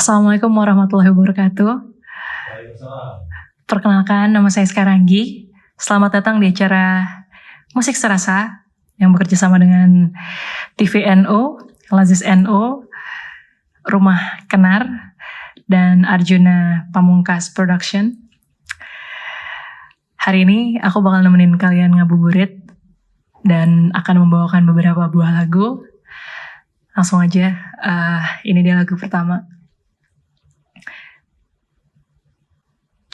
Assalamualaikum warahmatullahi wabarakatuh. Perkenalkan, nama saya Skaranggi. Selamat datang di acara Musik Serasa yang bekerja sama dengan TVNO, Lazis NO, Rumah Kenar, dan Arjuna Pamungkas Production. Hari ini aku bakal nemenin kalian ngabuburit dan akan membawakan beberapa buah lagu. Langsung aja, ini dia lagu pertama.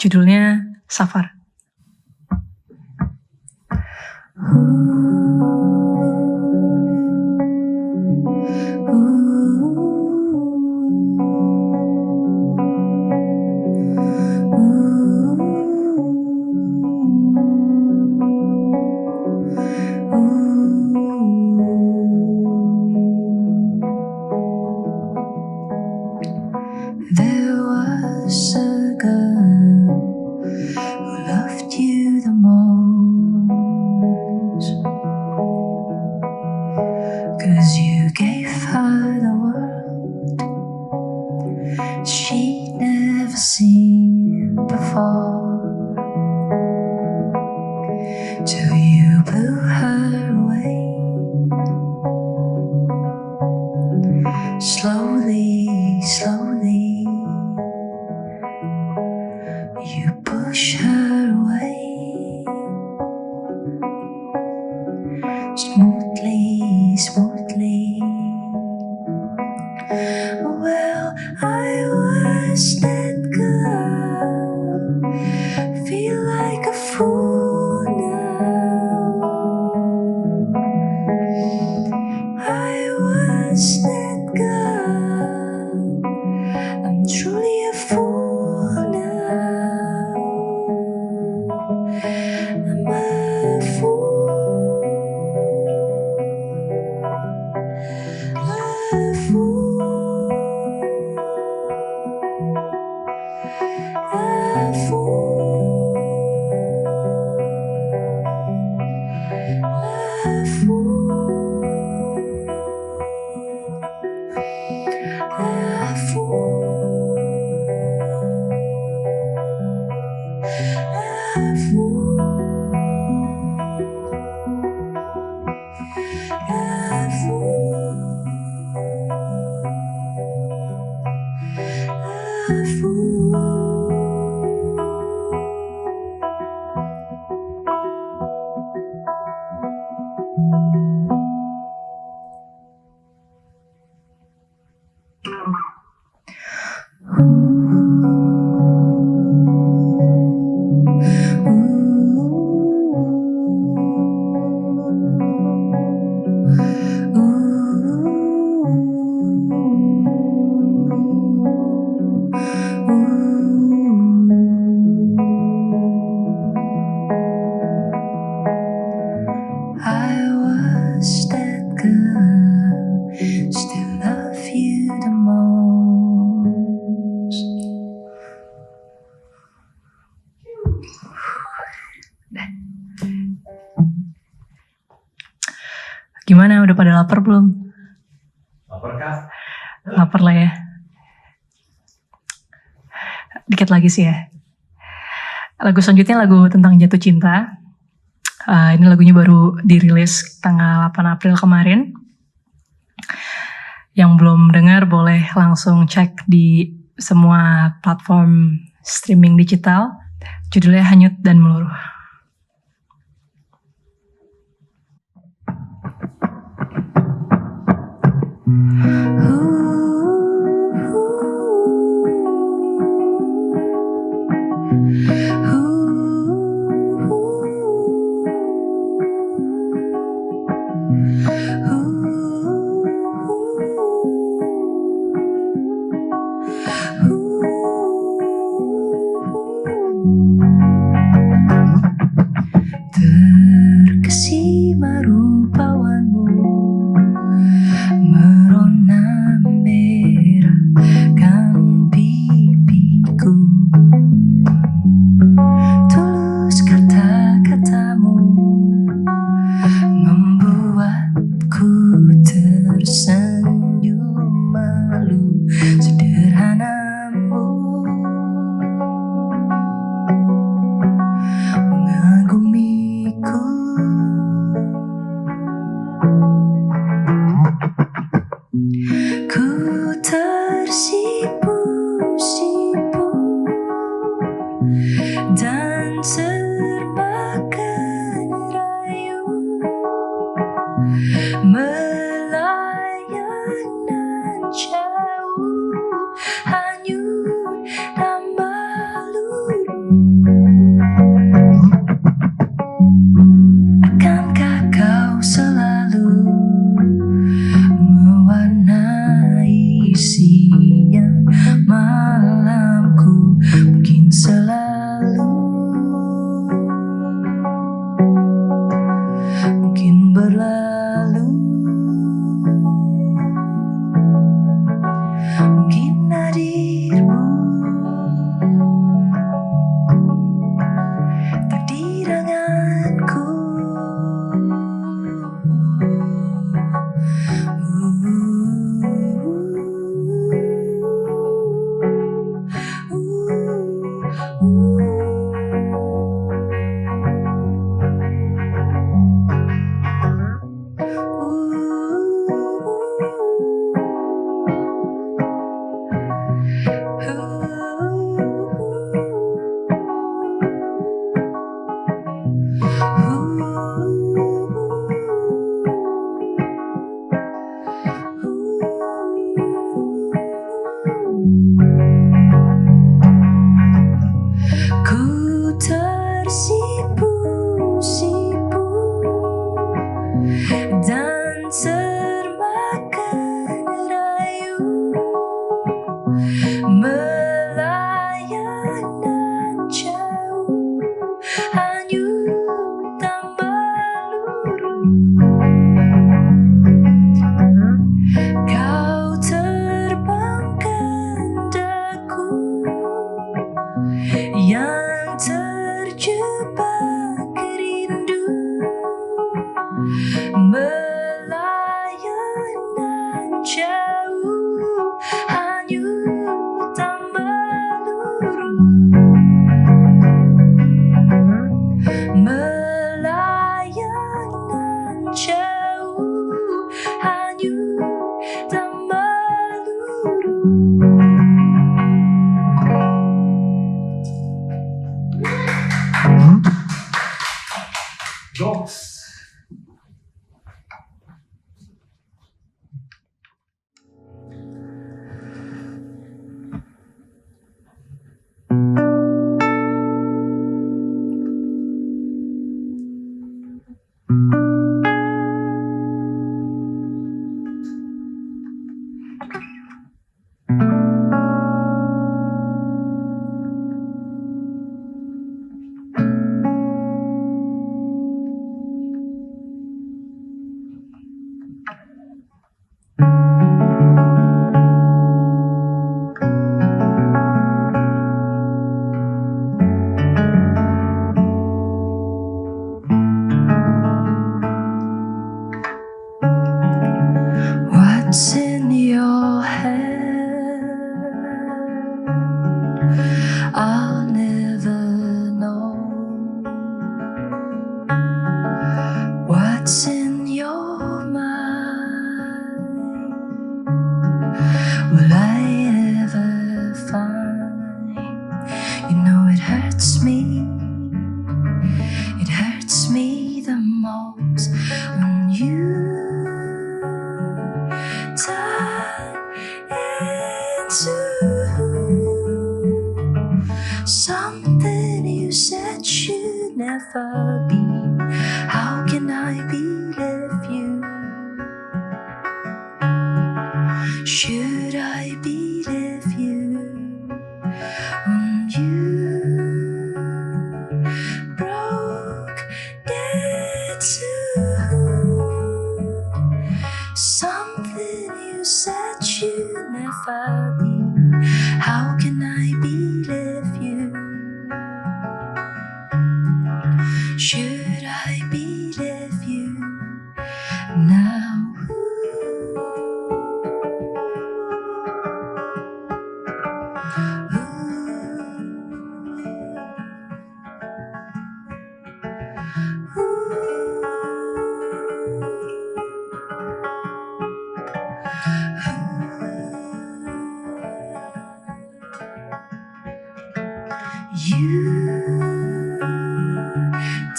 Judulnya Safar. There was a girl who loved you the most, 'cause you gave her the world she'd never seen before, till you blew her away. Slowly, slowly, you push her away. Smoothly, smoothly. Well, I was that girl, feel like a fool now. I was that girl, I'm truly a fool now. I'm a fool, a fool, a fool, a fool. A fool, a fool, a fool, a fool. I was that girl, still love you the most. Gimana, udah pada lapar belum? Lapar kah? Lapar lah ya. Dikit lagi sih ya. Lagu selanjutnya lagu tentang jatuh cinta. Ini lagunya baru dirilis tanggal 8 April kemarin. Yang belum dengar boleh langsung cek di semua platform streaming digital. Judulnya Hanyut dan Meluruh. Terkesima rupawanmu merona merahkan pipiku. Tulus kata-katamu membuatku tersenyum malu sederhanamu mengagumiku. Ku tersipu-sipu dan termakan rayu melayang nan jauh hanyut dan melulu. Akankah kau selalu mewarnai siang malamku? Mungkin selalu, mungkin berlalu, mungkin hadirmu takdiranganku. Ku tersipu-sipu dan termakan rayu melayang nan jauh hanyut dan meluru. Kau terbangkan daku yang terjebak rindu melayang nan jauh hanyut dan meluru. Melayang nan jauh hanyut dan meluru. Jokes. What's in your head? I'll never know. What's in your mind? Will I ever find? You know it hurts me. It hurts me the most when you turn into something you said you'd never be. How can I believe you? Should I believe you when you Should I believe you now? You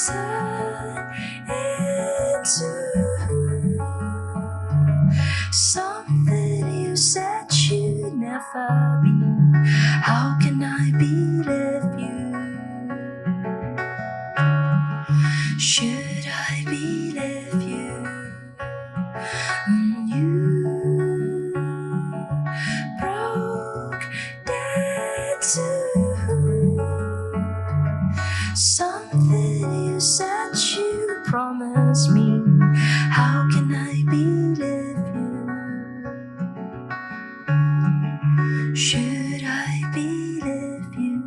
turn into something you said you'd never be. How can I believe you? Should I believe you when you broke that too? Something you said you promised me. How can I believe you? Should I believe you?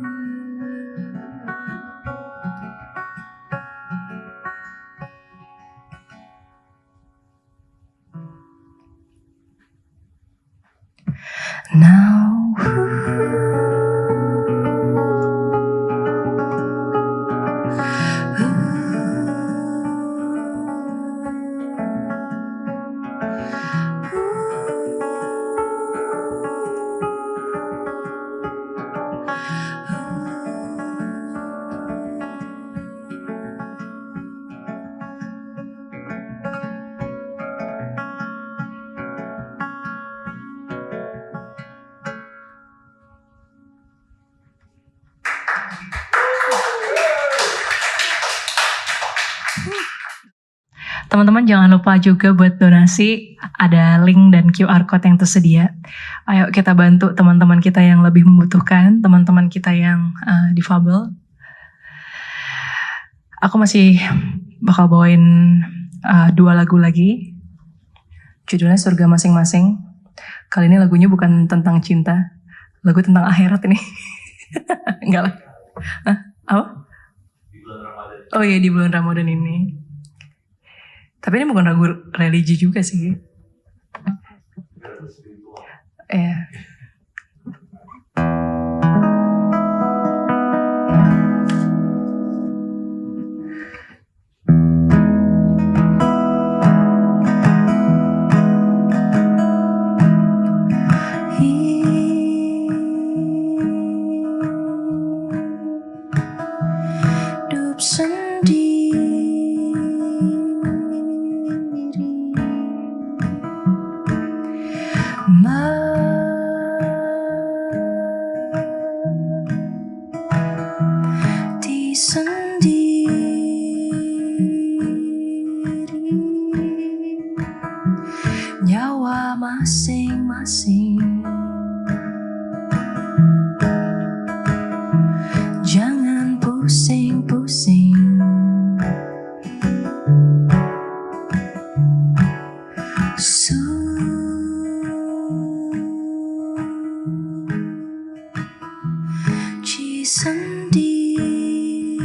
Now Teman-teman jangan lupa juga buat donasi, ada link dan QR code yang tersedia. Ayo kita bantu teman-teman kita yang lebih membutuhkan, teman-teman kita yang difabel. Aku masih bakal bawain 2 lagu lagi. Judulnya Surga Masing-Masing. Kali ini lagunya bukan tentang cinta, lagu tentang akhirat ini. Enggak lah. Hah? Apa? Di bulan Ramadan. Oh iya, di bulan Ramadan ini. Tapi ini bukan lagu religi juga sih. Iya. Hidup sendiri mati sendiri, nyawa masing-masing. Jangan pusing-pusing, suci sendiri,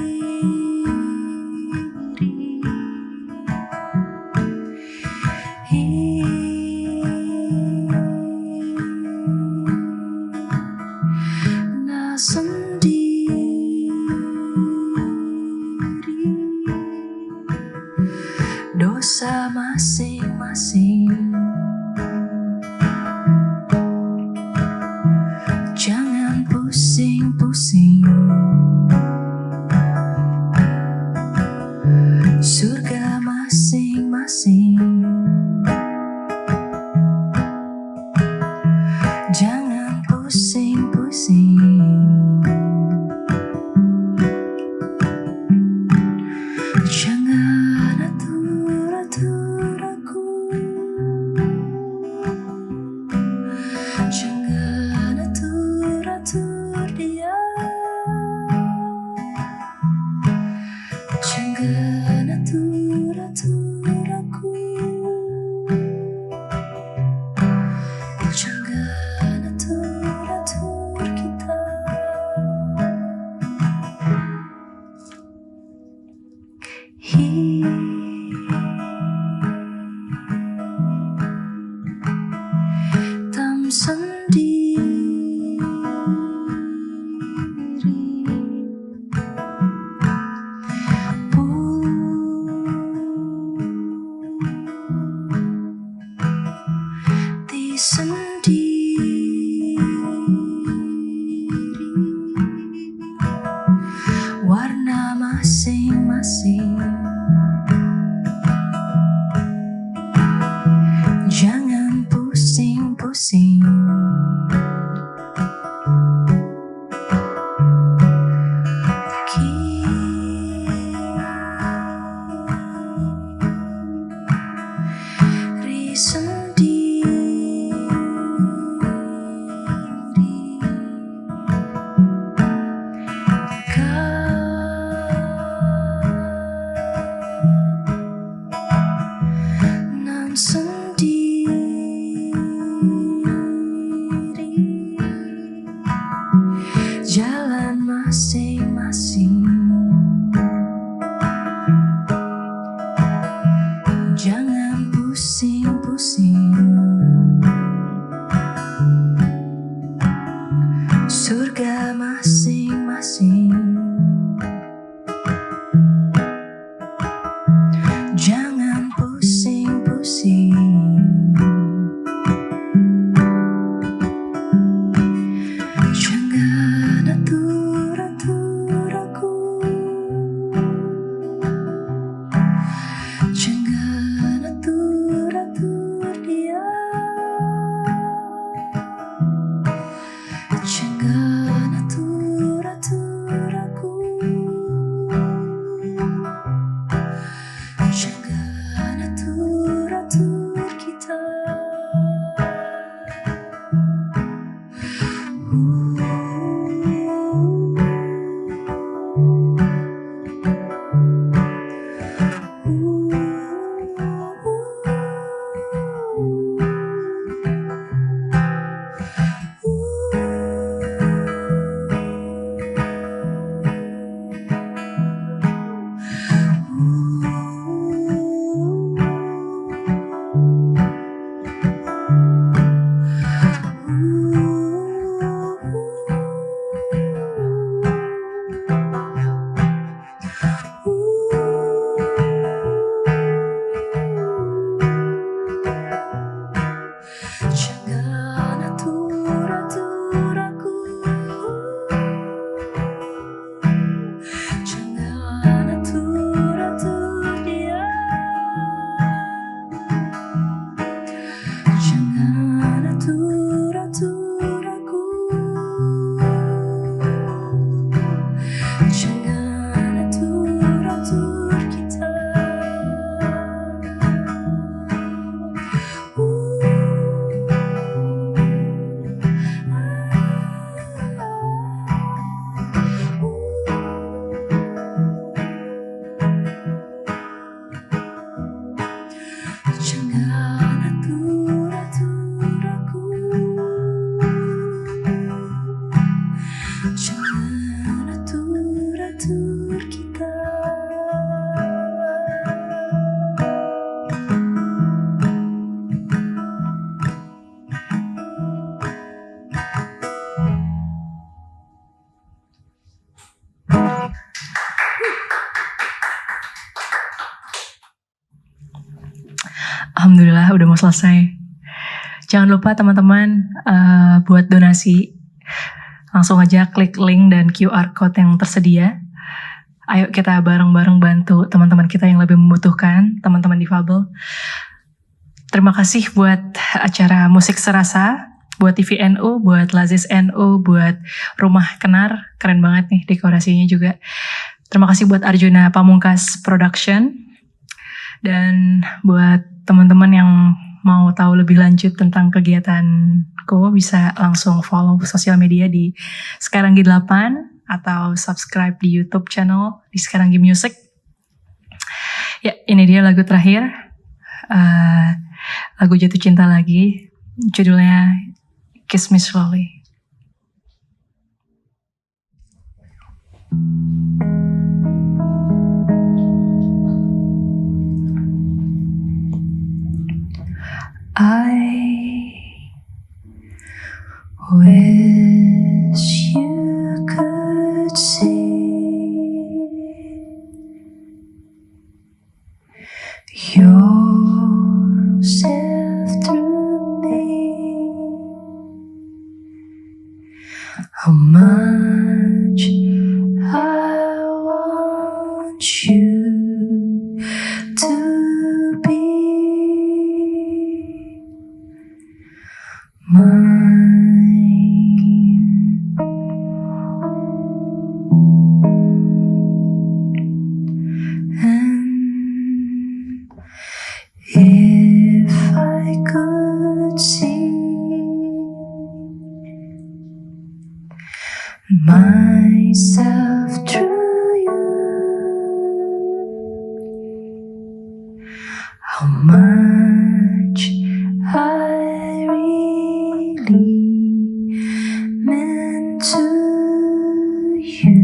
nah sendiri, dosa masing-masing. Jangan pusing-pusing, surga masing-masing. Jangan pusing-pusing, jangan atur-atur aku. warna masing-masing. Jangan pusing-pusing. Kiri sendiri. Kanan sendiri. Jalan masing-masing. Jangan pusing-pusing. Surga masing-masing. Jangan pusing-pusing. Jangan atur-atur aku. Jangan atur-atur dia. Jangan atur-atur aku. Jangan atur-atur kita. Jangan atur-atur aku. Jangan atur-atur dia. Jangan atur-atur aku. Jangan atur-atur kita. Jangan atur-atur aku. Jangan atur-atur kita. Alhamdulillah udah mau selesai. Jangan lupa teman-teman buat donasi. Langsung aja klik link dan QR code yang tersedia. Ayo kita bareng-bareng bantu teman-teman kita yang lebih membutuhkan, teman-teman difabel. Terima kasih buat acara Musik Serasa, buat TVNO, buat Lazis NO, buat Rumah Kenar. Keren banget nih dekorasinya juga. Terima kasih buat Arjuna Pamungkas Production. Dan buat teman-teman yang mau tahu lebih lanjut tentang kegiatanku, bisa langsung follow sosial media di Sekarang G8 atau subscribe di YouTube channel di Sekarang G Music. Ya, ini dia lagu terakhir, lagu Jatuh Cinta Lagi, judulnya Kiss Me Slowly. I wish you could see yourself through me, how much I you to be mine. And if I could see myself through you, how much I really meant to you.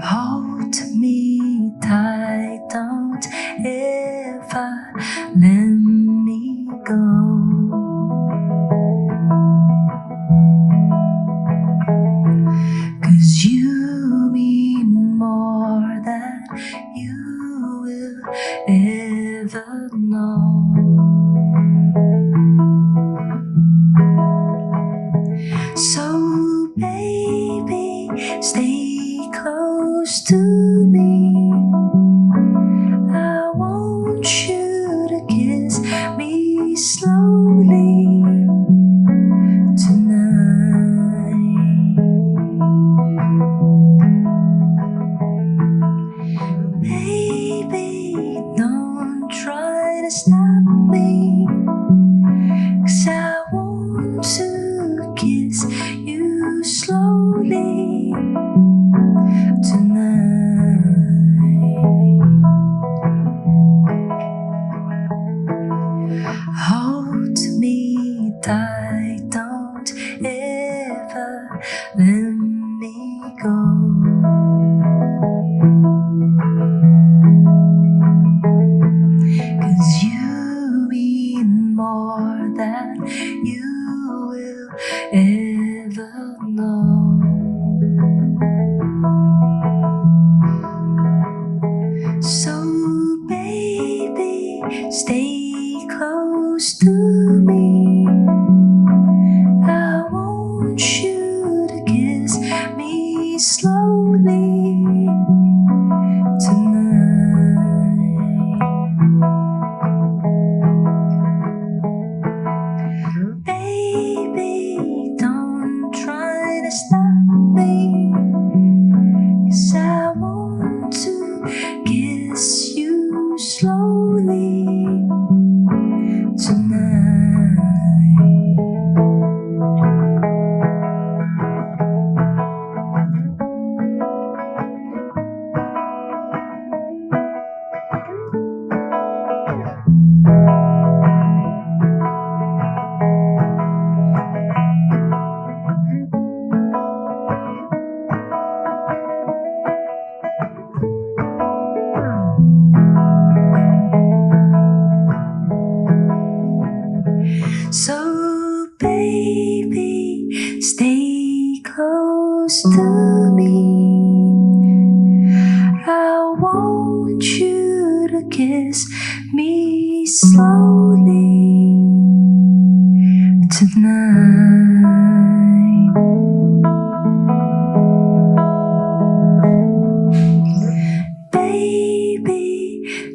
Hold me tight, don't ever let me go. 'Cause you mean more than you will ever know. So baby, stay close to me. I want you to kiss me slowly tonight. Baby, don't try to stop me, 'cause I want to kiss you slowly tonight. Hold me tight, don't ever let me go. 'Cause you mean more than you will ever know. So baby, stay close to me. I want you to kiss me slowly tonight. Baby, don't try to stop me, 'cause I want to kiss you slowly tonight. So baby, stay close to me. I want you to kiss me slowly tonight. Baby,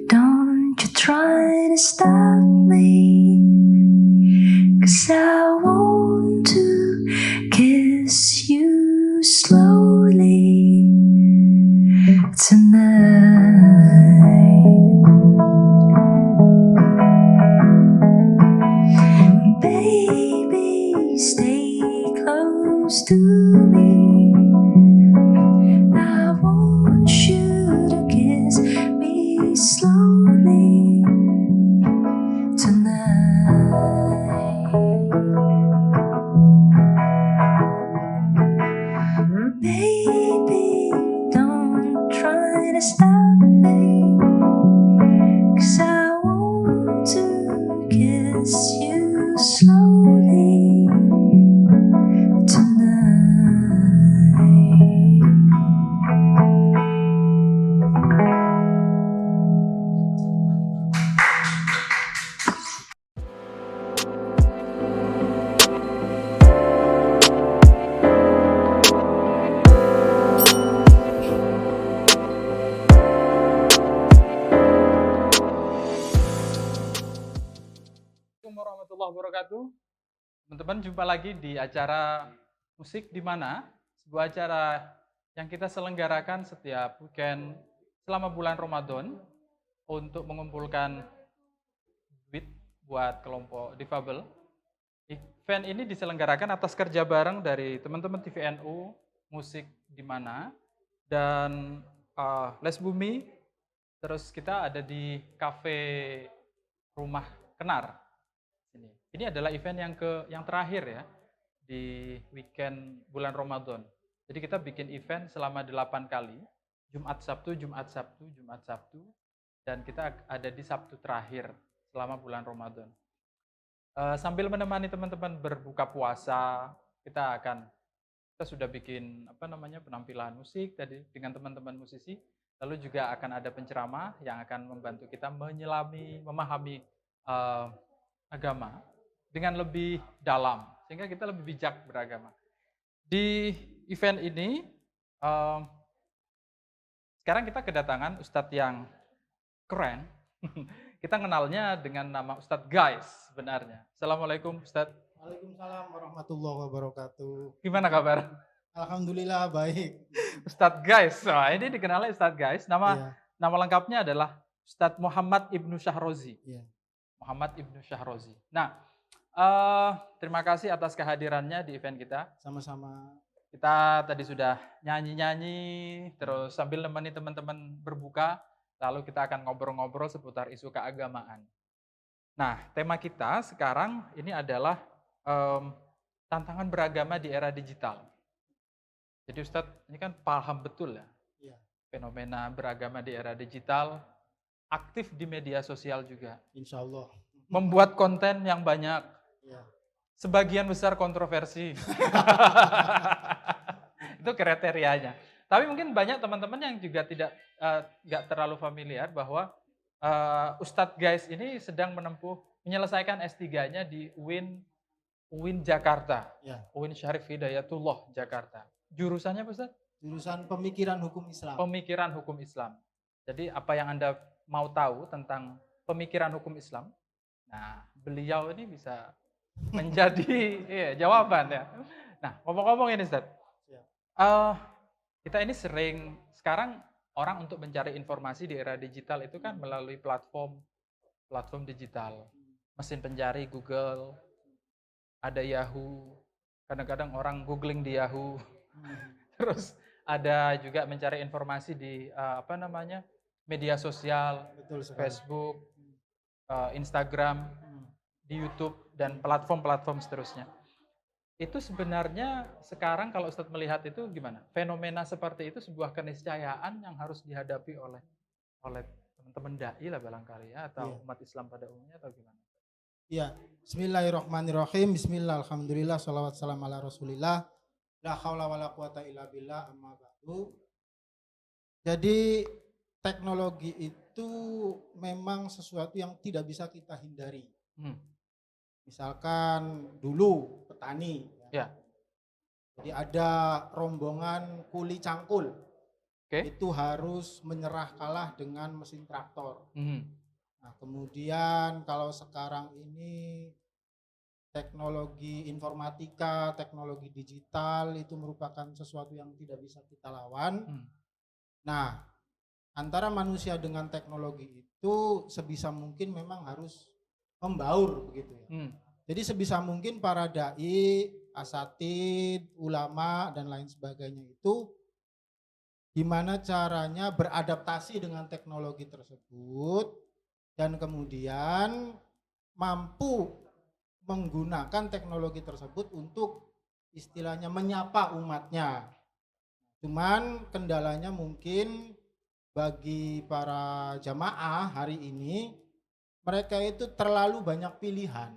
don't you try to stop me, 'cause I want to kiss you slowly tonight. Baby, stay close to me. I want you to kiss me slowly tonight. teman-teman, jumpa lagi di acara Musik di Mana, sebuah acara yang kita selenggarakan setiap weekend selama bulan Ramadan untuk mengumpulkan duit buat kelompok difabel. Event ini diselenggarakan atas kerja bareng dari teman-teman TVNU Musik di Mana dan Les Bumi. Terus kita ada di Cafe Rumah Kenar. Ini adalah event yang terakhir ya di weekend bulan Ramadan. Jadi kita bikin event selama 8 kali, Jumat Sabtu, Jumat Sabtu, Jumat Sabtu, dan kita ada di Sabtu terakhir selama bulan Ramadan. Sambil menemani teman-teman berbuka puasa, kita sudah bikin penampilan musik tadi dengan teman-teman musisi, lalu juga akan ada penceramah yang akan membantu kita memahami agama dengan lebih dalam, sehingga kita lebih bijak beragama. Di event ini, sekarang kita kedatangan Ustadz yang keren. Kita kenalnya dengan nama Ustadz Guys sebenarnya. Assalamualaikum Ustadz. Waalaikumsalam warahmatullahi wabarakatuh. Gimana kabar? Alhamdulillah baik. Ustadz Guys, nah, ini dikenalnya Ustadz Guys. Iya. Nama lengkapnya adalah Ustadz Muhammad Ibnu Syahrozi. Iya. Muhammad Ibnu Syahrozi. Nah, terima kasih atas kehadirannya di event kita. Sama-sama. Kita tadi sudah nyanyi-nyanyi, terus sambil nemani teman-teman berbuka, lalu kita akan ngobrol-ngobrol seputar isu keagamaan. Nah, tema kita sekarang ini adalah tantangan beragama di era digital. Jadi Ustadz, ini kan paham betul ya, Iya. fenomena beragama di era digital, aktif di media sosial juga. Insya Allah. Membuat konten yang banyak, Iya. sebagian besar kontroversi. Itu kriterianya. Tapi mungkin banyak teman-teman yang juga nggak terlalu familiar bahwa Ustadz Guys ini sedang menyelesaikan S3-nya di UIN Jakarta. Ya. UIN Syarif Hidayatullah Jakarta. Jurusannya apa Ustadz? Jurusan Pemikiran Hukum Islam. Pemikiran Hukum Islam. Jadi apa yang Anda mau tahu tentang pemikiran hukum Islam? Nah, beliau ini bisa menjadi jawaban ya. Nah, ngomong-ngomong ini Ustaz. Kita ini sekarang orang untuk mencari informasi di era digital itu kan melalui platform digital. Mesin pencari Google, ada Yahoo. Kadang-kadang orang googling di Yahoo. Terus ada juga mencari informasi di media sosial, Betul sekali. Facebook, Instagram, di YouTube, dan platform-platform seterusnya. Itu sebenarnya sekarang kalau Ustadz melihat itu gimana? Fenomena seperti itu sebuah keniscayaan yang harus dihadapi oleh teman-teman dai lah barangkali ya, atau umat Islam pada umumnya, atau gimana? Iya. Bismillahirrahmanirrahim. Bismillah, alhamdulillah, sholawat salam ala rasulillah. La haula wa la quwata illa billah, amma ba'du. Jadi teknologi itu memang sesuatu yang tidak bisa kita hindari. Misalkan dulu petani, ya. Jadi ada rombongan kuli cangkul, itu harus menyerah kalah dengan mesin traktor. Nah, kemudian kalau sekarang ini teknologi informatika, teknologi digital itu merupakan sesuatu yang tidak bisa kita lawan. Nah, antara manusia dengan teknologi itu sebisa mungkin memang harus membaur begitu ya. Jadi sebisa mungkin para dai, asatid, ulama dan lain sebagainya itu gimana caranya beradaptasi dengan teknologi tersebut dan kemudian mampu menggunakan teknologi tersebut untuk istilahnya menyapa umatnya. Cuman kendalanya mungkin bagi para jamaah hari ini mereka itu terlalu banyak pilihan.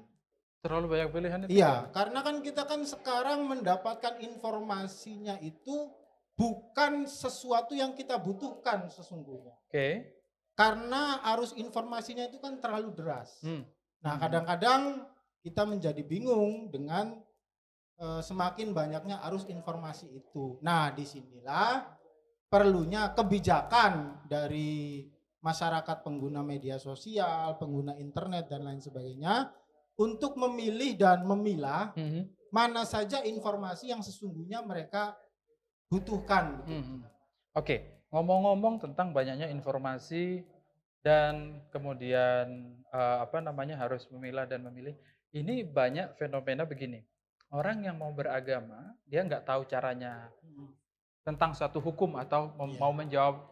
Terlalu banyak pilihan itu? Iya, karena kan kita kan sekarang mendapatkan informasinya itu bukan sesuatu yang kita butuhkan sesungguhnya. Karena arus informasinya itu kan terlalu deras. Nah, kadang-kadang kita menjadi bingung dengan semakin banyaknya arus informasi itu. Nah, disinilah perlunya kebijakan dari masyarakat pengguna media sosial, pengguna internet dan lain sebagainya, untuk memilih dan memilah mana saja informasi yang sesungguhnya mereka butuhkan. Oke, ngomong-ngomong tentang banyaknya informasi dan kemudian harus memilah dan memilih. Ini banyak fenomena begini. Orang yang mau beragama, dia nggak tahu caranya tentang suatu hukum atau mau menjawab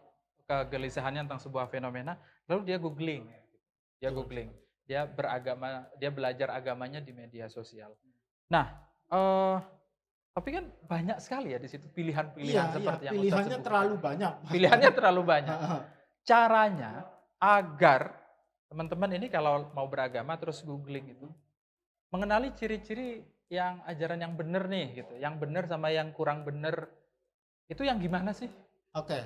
kegelisahannya tentang sebuah fenomena, lalu dia googling. Dia beragama, dia belajar agamanya di media sosial. Nah, tapi kan banyak sekali ya di situ pilihan-pilihan seperti yang Ustaz pilihannya sebutkan. terlalu banyak. Pilihannya terlalu banyak. Caranya agar teman-teman ini kalau mau beragama terus googling itu mengenali ciri-ciri yang ajaran yang benar nih gitu, yang benar sama yang kurang benar itu yang gimana sih? Oke.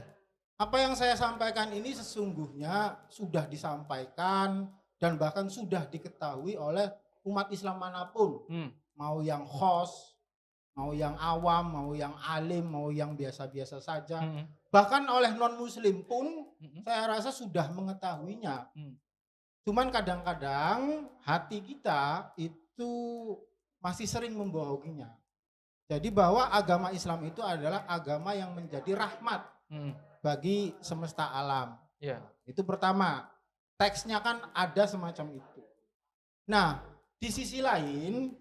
Apa yang saya sampaikan ini sesungguhnya sudah disampaikan dan bahkan sudah diketahui oleh umat Islam manapun. Mau yang host, mau yang awam, mau yang alim, mau yang biasa-biasa saja. Bahkan oleh non-muslim pun saya rasa sudah mengetahuinya. Cuman kadang-kadang hati kita itu masih sering membohonginya. Jadi bahwa agama Islam itu adalah agama yang menjadi rahmat bagi semesta alam. Itu pertama, teksnya kan ada semacam itu. Nah, di sisi lain,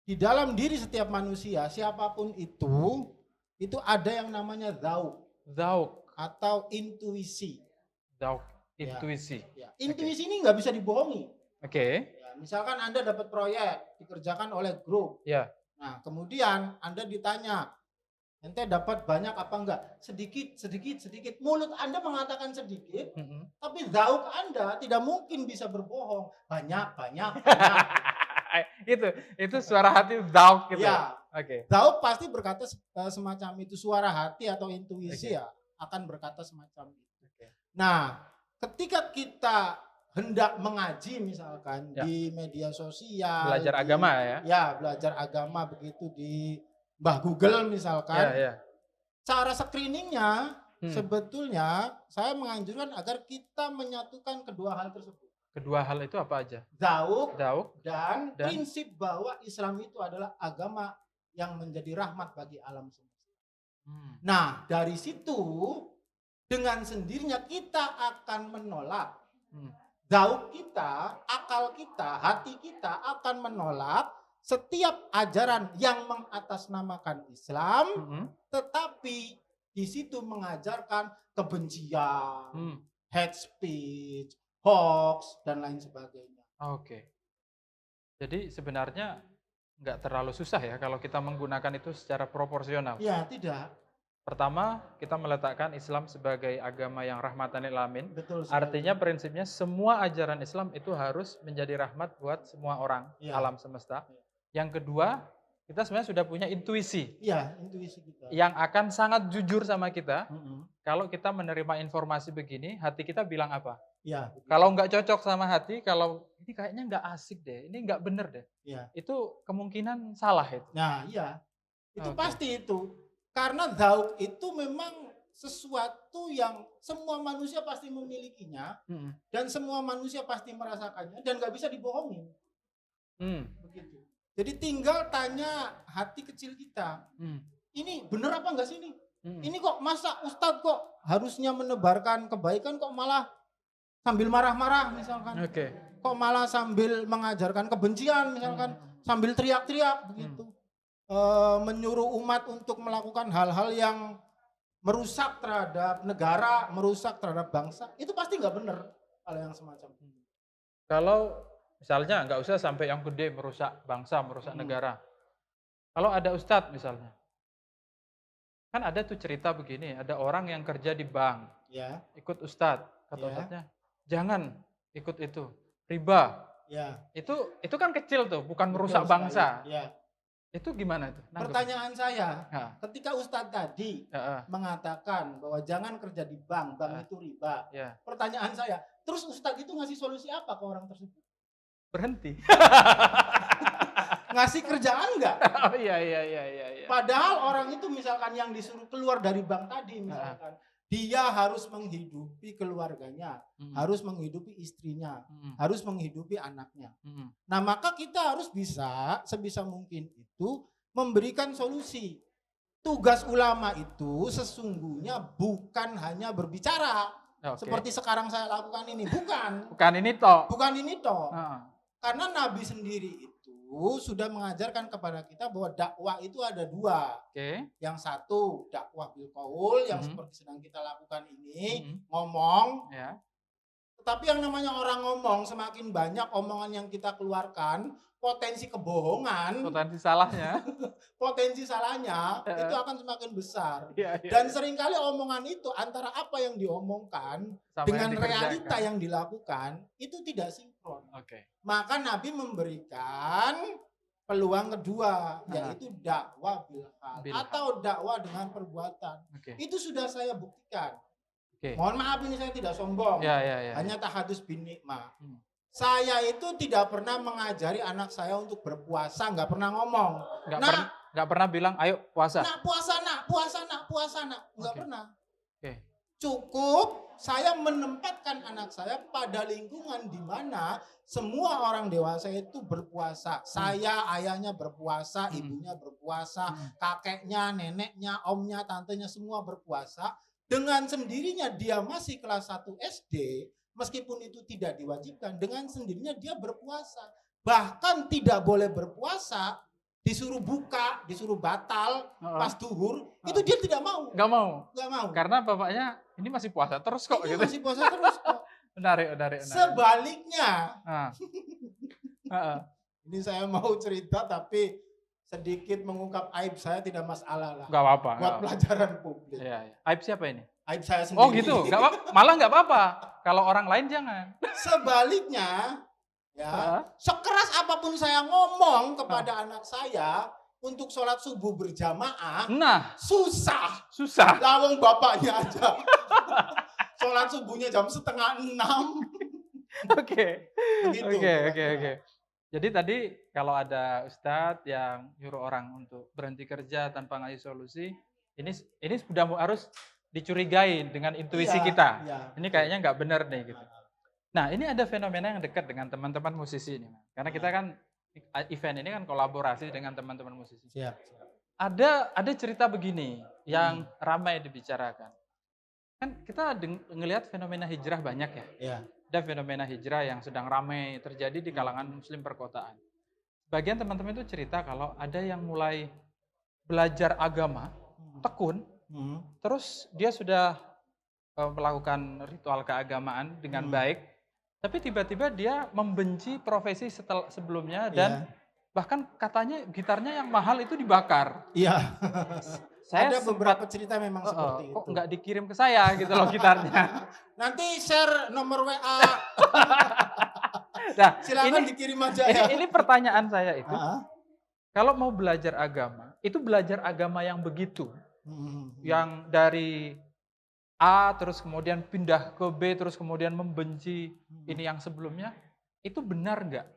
di dalam diri setiap manusia, siapapun itu ada yang namanya dzauq atau intuisi. Intuisi. Intuisi ini nggak bisa dibohongi. Oke. Ya, misalkan Anda dapat proyek dikerjakan oleh grup. Nah, kemudian Anda ditanya, ente dapat banyak apa enggak? Sedikit. Mulut Anda mengatakan sedikit, tapi dzauq Anda tidak mungkin bisa berbohong. Banyak. itu suara hati dzauq gitu. Ya. Oke. Dzauq pasti berkata semacam itu, suara hati atau intuisi ya akan berkata semacam itu. Nah, ketika kita hendak mengaji misalkan di media sosial, belajar agama ya. Ya, belajar agama begitu di Mbah Google misalkan. Cara screeningnya sebetulnya saya menganjurkan agar kita menyatukan kedua hal tersebut. Kedua hal itu apa aja? Dzauq dan prinsip bahwa Islam itu adalah agama yang menjadi rahmat bagi alam semesta. Nah, dari situ dengan sendirinya kita akan menolak. Dzauq kita, akal kita, hati kita akan menolak setiap ajaran yang mengatasnamakan Islam, tetapi di situ mengajarkan kebencian, hate speech, hoax, dan lain sebagainya. Oke. Jadi sebenarnya nggak terlalu susah ya kalau kita menggunakan itu secara proporsional. Ya, tidak. Pertama, kita meletakkan Islam sebagai agama yang rahmatan lil alamin. Betul sekali. Artinya prinsipnya semua ajaran Islam itu harus menjadi rahmat buat semua orang alam semesta. Yang kedua, kita sebenarnya sudah punya intuisi. Iya, intuisi kita. Yang akan sangat jujur sama kita. Kalau kita menerima informasi begini, hati kita bilang apa? Ya. Kalau nggak cocok sama hati, kalau ini kayaknya nggak asik deh, ini nggak bener deh. Itu kemungkinan salah itu. Nah, iya. Itu pasti itu. Karena dzauq itu memang sesuatu yang semua manusia pasti memilikinya dan semua manusia pasti merasakannya dan nggak bisa dibohongin. Begitu. Jadi tinggal tanya hati kecil kita. Ini bener apa enggak sih ini? Ini kok masa Ustadz kok harusnya menebarkan kebaikan kok malah sambil marah-marah misalkan. Kok malah sambil mengajarkan kebencian misalkan, sambil teriak-teriak begitu. Menyuruh umat untuk melakukan hal-hal yang merusak terhadap negara, merusak terhadap bangsa, itu pasti nggak benar hal yang semacam ini. Kalau misalnya nggak usah sampai yang gede merusak bangsa, merusak negara. Kalau ada ustadz misalnya, kan ada tuh cerita begini, ada orang yang kerja di bank, ikut ustadz, kata ustadznya, jangan ikut itu, riba. Itu kan kecil tuh, bukan merusak bangsa. Itu gimana itu? Pertanyaan saya, ketika Ustadz tadi mengatakan bahwa jangan kerja di bank itu riba. Pertanyaan saya, terus Ustadz itu ngasih solusi apa ke orang tersebut? Berhenti. Ngasih kerjaan enggak? Oh iya. Padahal orang itu misalkan yang disuruh keluar dari bank tadi misalkan, dia harus menghidupi keluarganya, harus menghidupi istrinya, harus menghidupi anaknya. Nah, maka kita harus bisa sebisa mungkin itu memberikan solusi. Tugas ulama itu sesungguhnya bukan hanya berbicara seperti sekarang saya lakukan ini, Bukan ini toh. bukan ini toh. Karena Nabi sendiri itu sudah mengajarkan kepada kita bahwa dakwah itu ada dua. Yang satu dakwah bil qaul yang seperti sedang kita lakukan ini, ngomong. Tetapi yang namanya orang ngomong, semakin banyak omongan yang kita keluarkan, potensi kebohongan, potensi salahnya itu akan semakin besar. Dan seringkali omongan itu antara apa yang diomongkan sama dengan yang realita yang dilakukan itu tidak sinkron. Maka Nabi memberikan peluang kedua, yaitu dakwah bil hal atau dakwah dengan perbuatan. Itu sudah saya buktikan. Mohon maaf ini saya tidak sombong, hanya tahadus bin nikmah. Saya itu tidak pernah mengajari anak saya untuk berpuasa, nggak pernah ngomong. Nggak pernah bilang, ayo puasa. Nak puasa, nggak pernah. Cukup saya menempatkan anak saya pada lingkungan di mana semua orang dewasa itu berpuasa. Saya, ayahnya berpuasa, ibunya berpuasa, kakeknya, neneknya, omnya, tantenya semua berpuasa. Dengan sendirinya dia masih kelas 1 SD, meskipun itu tidak diwajibkan, dengan sendirinya dia berpuasa. Bahkan tidak boleh berpuasa, disuruh buka, disuruh batal pas duhur, itu dia tidak mau. Nggak mau. Karena bapaknya ini masih puasa terus kok. Ini masih puasa terus kok. Menarik. Sebaliknya, ini saya mau cerita tapi sedikit mengungkap aib saya tidak masalah lah. Nggak apa-apa. Buat pelajaran publik. Aib siapa ini? Aib saya sendiri. Oh gitu, malah nggak apa-apa. Kalau orang lain jangan. Sebaliknya, sekeras apapun saya ngomong kepada anak saya untuk sholat subuh berjamaah, susah. Lawang bapaknya aja. Sholat subuhnya jam 5:30. Oke. Jadi tadi kalau ada ustadz yang nyuruh orang untuk berhenti kerja tanpa ngasih solusi, ini sudah harus dicurigai dengan intuisi kita. Ini kayaknya nggak benar nih gitu. Nah, ini ada fenomena yang dekat dengan teman-teman musisi ini. Karena kita kan event ini kan kolaborasi dengan teman-teman musisi. Ada cerita begini yang ramai dibicarakan. Kan kita ngelihat fenomena hijrah banyak ya. Ada fenomena hijrah yang sedang ramai terjadi di kalangan muslim perkotaan. Bagian teman-teman itu cerita kalau ada yang mulai belajar agama, tekun, terus dia sudah melakukan ritual keagamaan dengan baik, tapi tiba-tiba dia membenci profesi sebelumnya dan bahkan katanya gitarnya yang mahal itu dibakar. Ada beberapa cerita memang seperti itu. Kok nggak dikirim ke saya gitu loh gitarnya. Nanti share nomor WA. Nah, silakan dikirim aja ya. Ini pertanyaan saya itu. Kalau mau belajar agama, itu belajar agama yang begitu. Yang dari A terus kemudian pindah ke B terus kemudian membenci ini yang sebelumnya, itu benar nggak?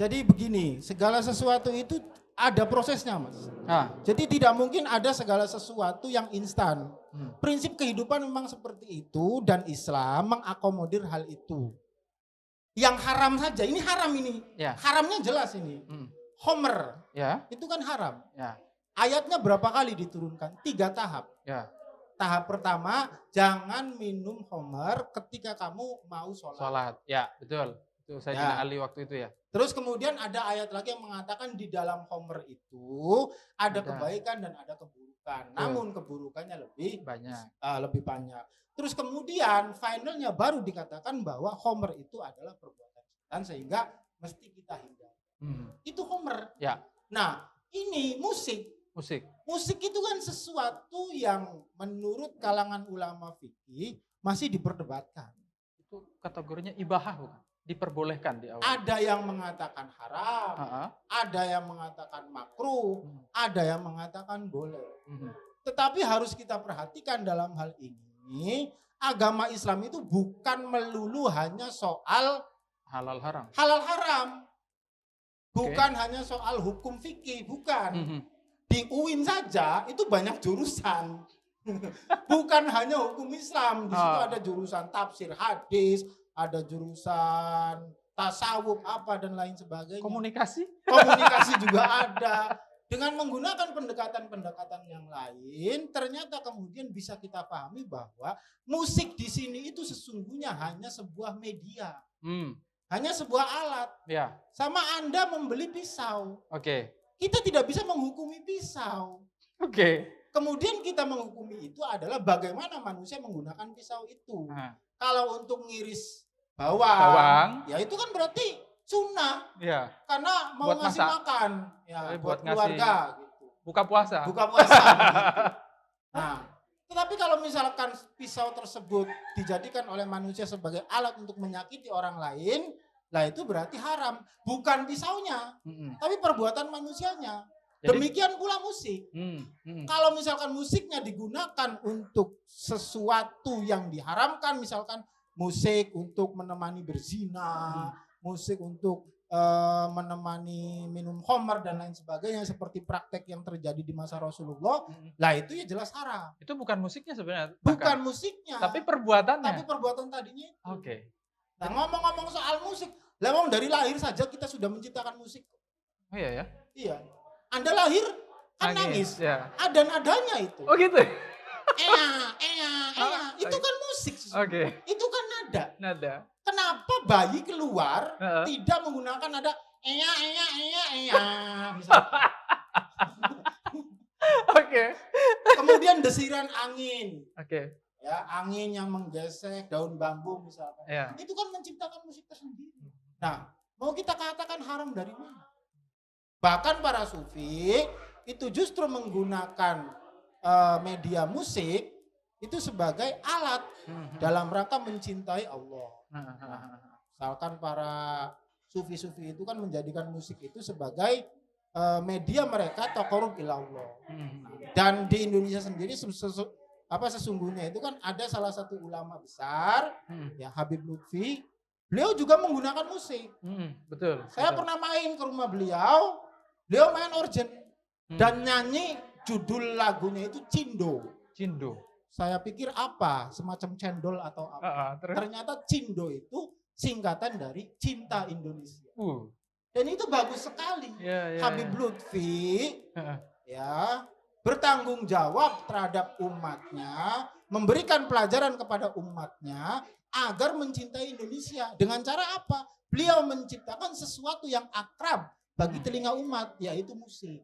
Jadi begini, segala sesuatu itu ada prosesnya, Mas. Jadi tidak mungkin ada segala sesuatu yang instan. Prinsip kehidupan memang seperti itu dan Islam mengakomodir hal itu. Yang haram saja, ini haram ini. Haramnya jelas ini. Homer, itu kan haram. Ayatnya berapa kali diturunkan? 3 tahap. Tahap pertama, jangan minum homer ketika kamu mau sholat. Ya, betul. Itu Sayyidina Ali waktu itu ya. Terus kemudian ada ayat lagi yang mengatakan di dalam homer itu ada kebaikan dan ada keburukan. Namun keburukannya lebih banyak. Terus kemudian finalnya baru dikatakan bahwa homer itu adalah perbuatan setan sehingga mesti kita hindari. Itu homer. Nah, ini musik. Musik itu kan sesuatu yang menurut kalangan ulama fikih masih diperdebatkan. Itu kategorinya ibahah bukan? Diperbolehkan di awal. Ada yang mengatakan haram, ada yang mengatakan makruh, ada yang mengatakan boleh. Tetapi harus kita perhatikan dalam hal ini, agama Islam itu bukan melulu hanya soal halal haram. Bukan hanya soal hukum fikih, bukan. Di UIN saja itu banyak jurusan. Bukan hanya hukum Islam, di situ Oh. ada jurusan tafsir hadis, ada jurusan tasawuf apa dan lain sebagainya. Komunikasi? Komunikasi juga ada. Dengan menggunakan pendekatan-pendekatan yang lain, ternyata kemudian bisa kita pahami bahwa musik di sini itu sesungguhnya hanya sebuah media, hanya sebuah alat. Ya, Sama Anda membeli pisau, oke. kita tidak bisa menghukumi pisau. Oke. Kemudian kita menghukumi itu adalah bagaimana manusia menggunakan pisau itu. Nah, Kalau untuk ngiris bawang. bawang, ya itu kan berarti sunnah. ya, Karena mau Buat ngasih masak. makan, ya Tapi buat buat keluarga gitu. buka puasa. Buka puasa. gitu. Nah, tetapi kalau misalkan pisau tersebut dijadikan oleh manusia sebagai alat untuk menyakiti orang lain, lah itu berarti haram. Bukan pisaunya, Mm-mm. tapi perbuatan manusianya. Jadi- Demikian pula musik. Kalau misalkan musiknya digunakan untuk sesuatu yang diharamkan, misalkan musik untuk menemani berzina, musik untuk menemani minum khamar dan lain sebagainya seperti praktek yang terjadi di masa Rasulullah, lah itu ya jelas haram. Itu bukan musiknya sebenarnya. Bukan musiknya, Tapi perbuatannya. tapi perbuatan tadinya itu. Oke. Nah, ngomong-ngomong soal musik, lewat dari lahir saja kita sudah menciptakan musik. Oh iya ya. Iya. Anda lahir kan nangis. Ya. Ada nadanya itu. Oh gitu. Itu kan musik. Oke. Itu kan nada. Nada. Kenapa bayi keluar Heeh. tidak menggunakan nada misalnya. Oke. Kemudian desiran angin. Oke. Ya, angin yang menggesek daun bambu misalkan. Ya. Itu kan menciptakan musik tersendiri. Nah, mau kita katakan haram dari mana? Bahkan para sufi itu justru menggunakan media musik itu sebagai alat dalam rangka mencintai Allah. Misalkan para sufi-sufi itu kan menjadikan musik itu sebagai media mereka taqarrub ila Allah. Dan di Indonesia sendiri sesungguhnya itu kan ada salah satu ulama besar ya Habib Lutfi. Beliau juga menggunakan musik. Betul. Saya pernah main ke rumah beliau main organ dan nyanyi judul lagunya itu Cindo. Cindo. Saya pikir apa? Semacam cendol atau apa? Terus? Ternyata Cindo itu singkatan dari Cinta Indonesia. Uh. Dan itu bagus sekali. Ya, Habib Lutfi ya bertanggung jawab terhadap umatnya, memberikan pelajaran kepada umatnya agar mencintai Indonesia. Dengan cara apa? Beliau menciptakan sesuatu yang akrab bagi telinga umat, yaitu musik.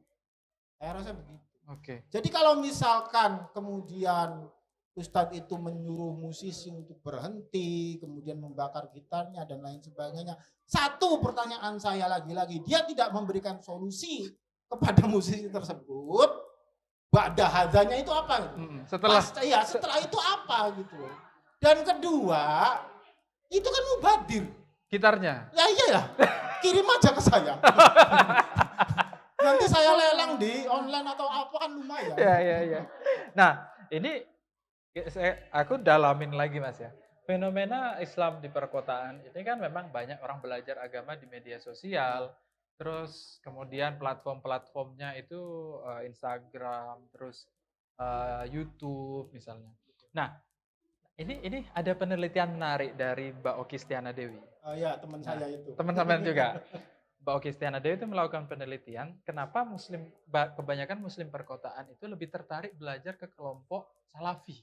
Saya rasa begitu. Oke. Jadi kalau misalkan kemudian Ustadz itu menyuruh musisi untuk berhenti, kemudian membakar gitarnya dan lain sebagainya. Satu pertanyaan saya lagi-lagi, dia tidak memberikan solusi kepada musisi tersebut. Ba'da hadzanya itu apa? Setelah itu apa gitu. Dan kedua, itu kan mubadir. Gitarnya. Ya iyalah, kirim aja ke saya. Nanti saya lelang di online atau apa kan lumayan. Ya. Nah, ini aku dalamin lagi Mas ya. Fenomena Islam di perkotaan ini kan memang banyak orang belajar agama di media sosial. Terus kemudian platform-platformnya itu Instagram, terus YouTube misalnya. Nah, ini ada penelitian menarik dari Mbak Oki Stiana Dewi. Oh ya, teman saya itu. Teman-teman juga. Mbak Oki Stiana Dewi itu melakukan penelitian kenapa kebanyakan muslim perkotaan itu lebih tertarik belajar ke kelompok salafi.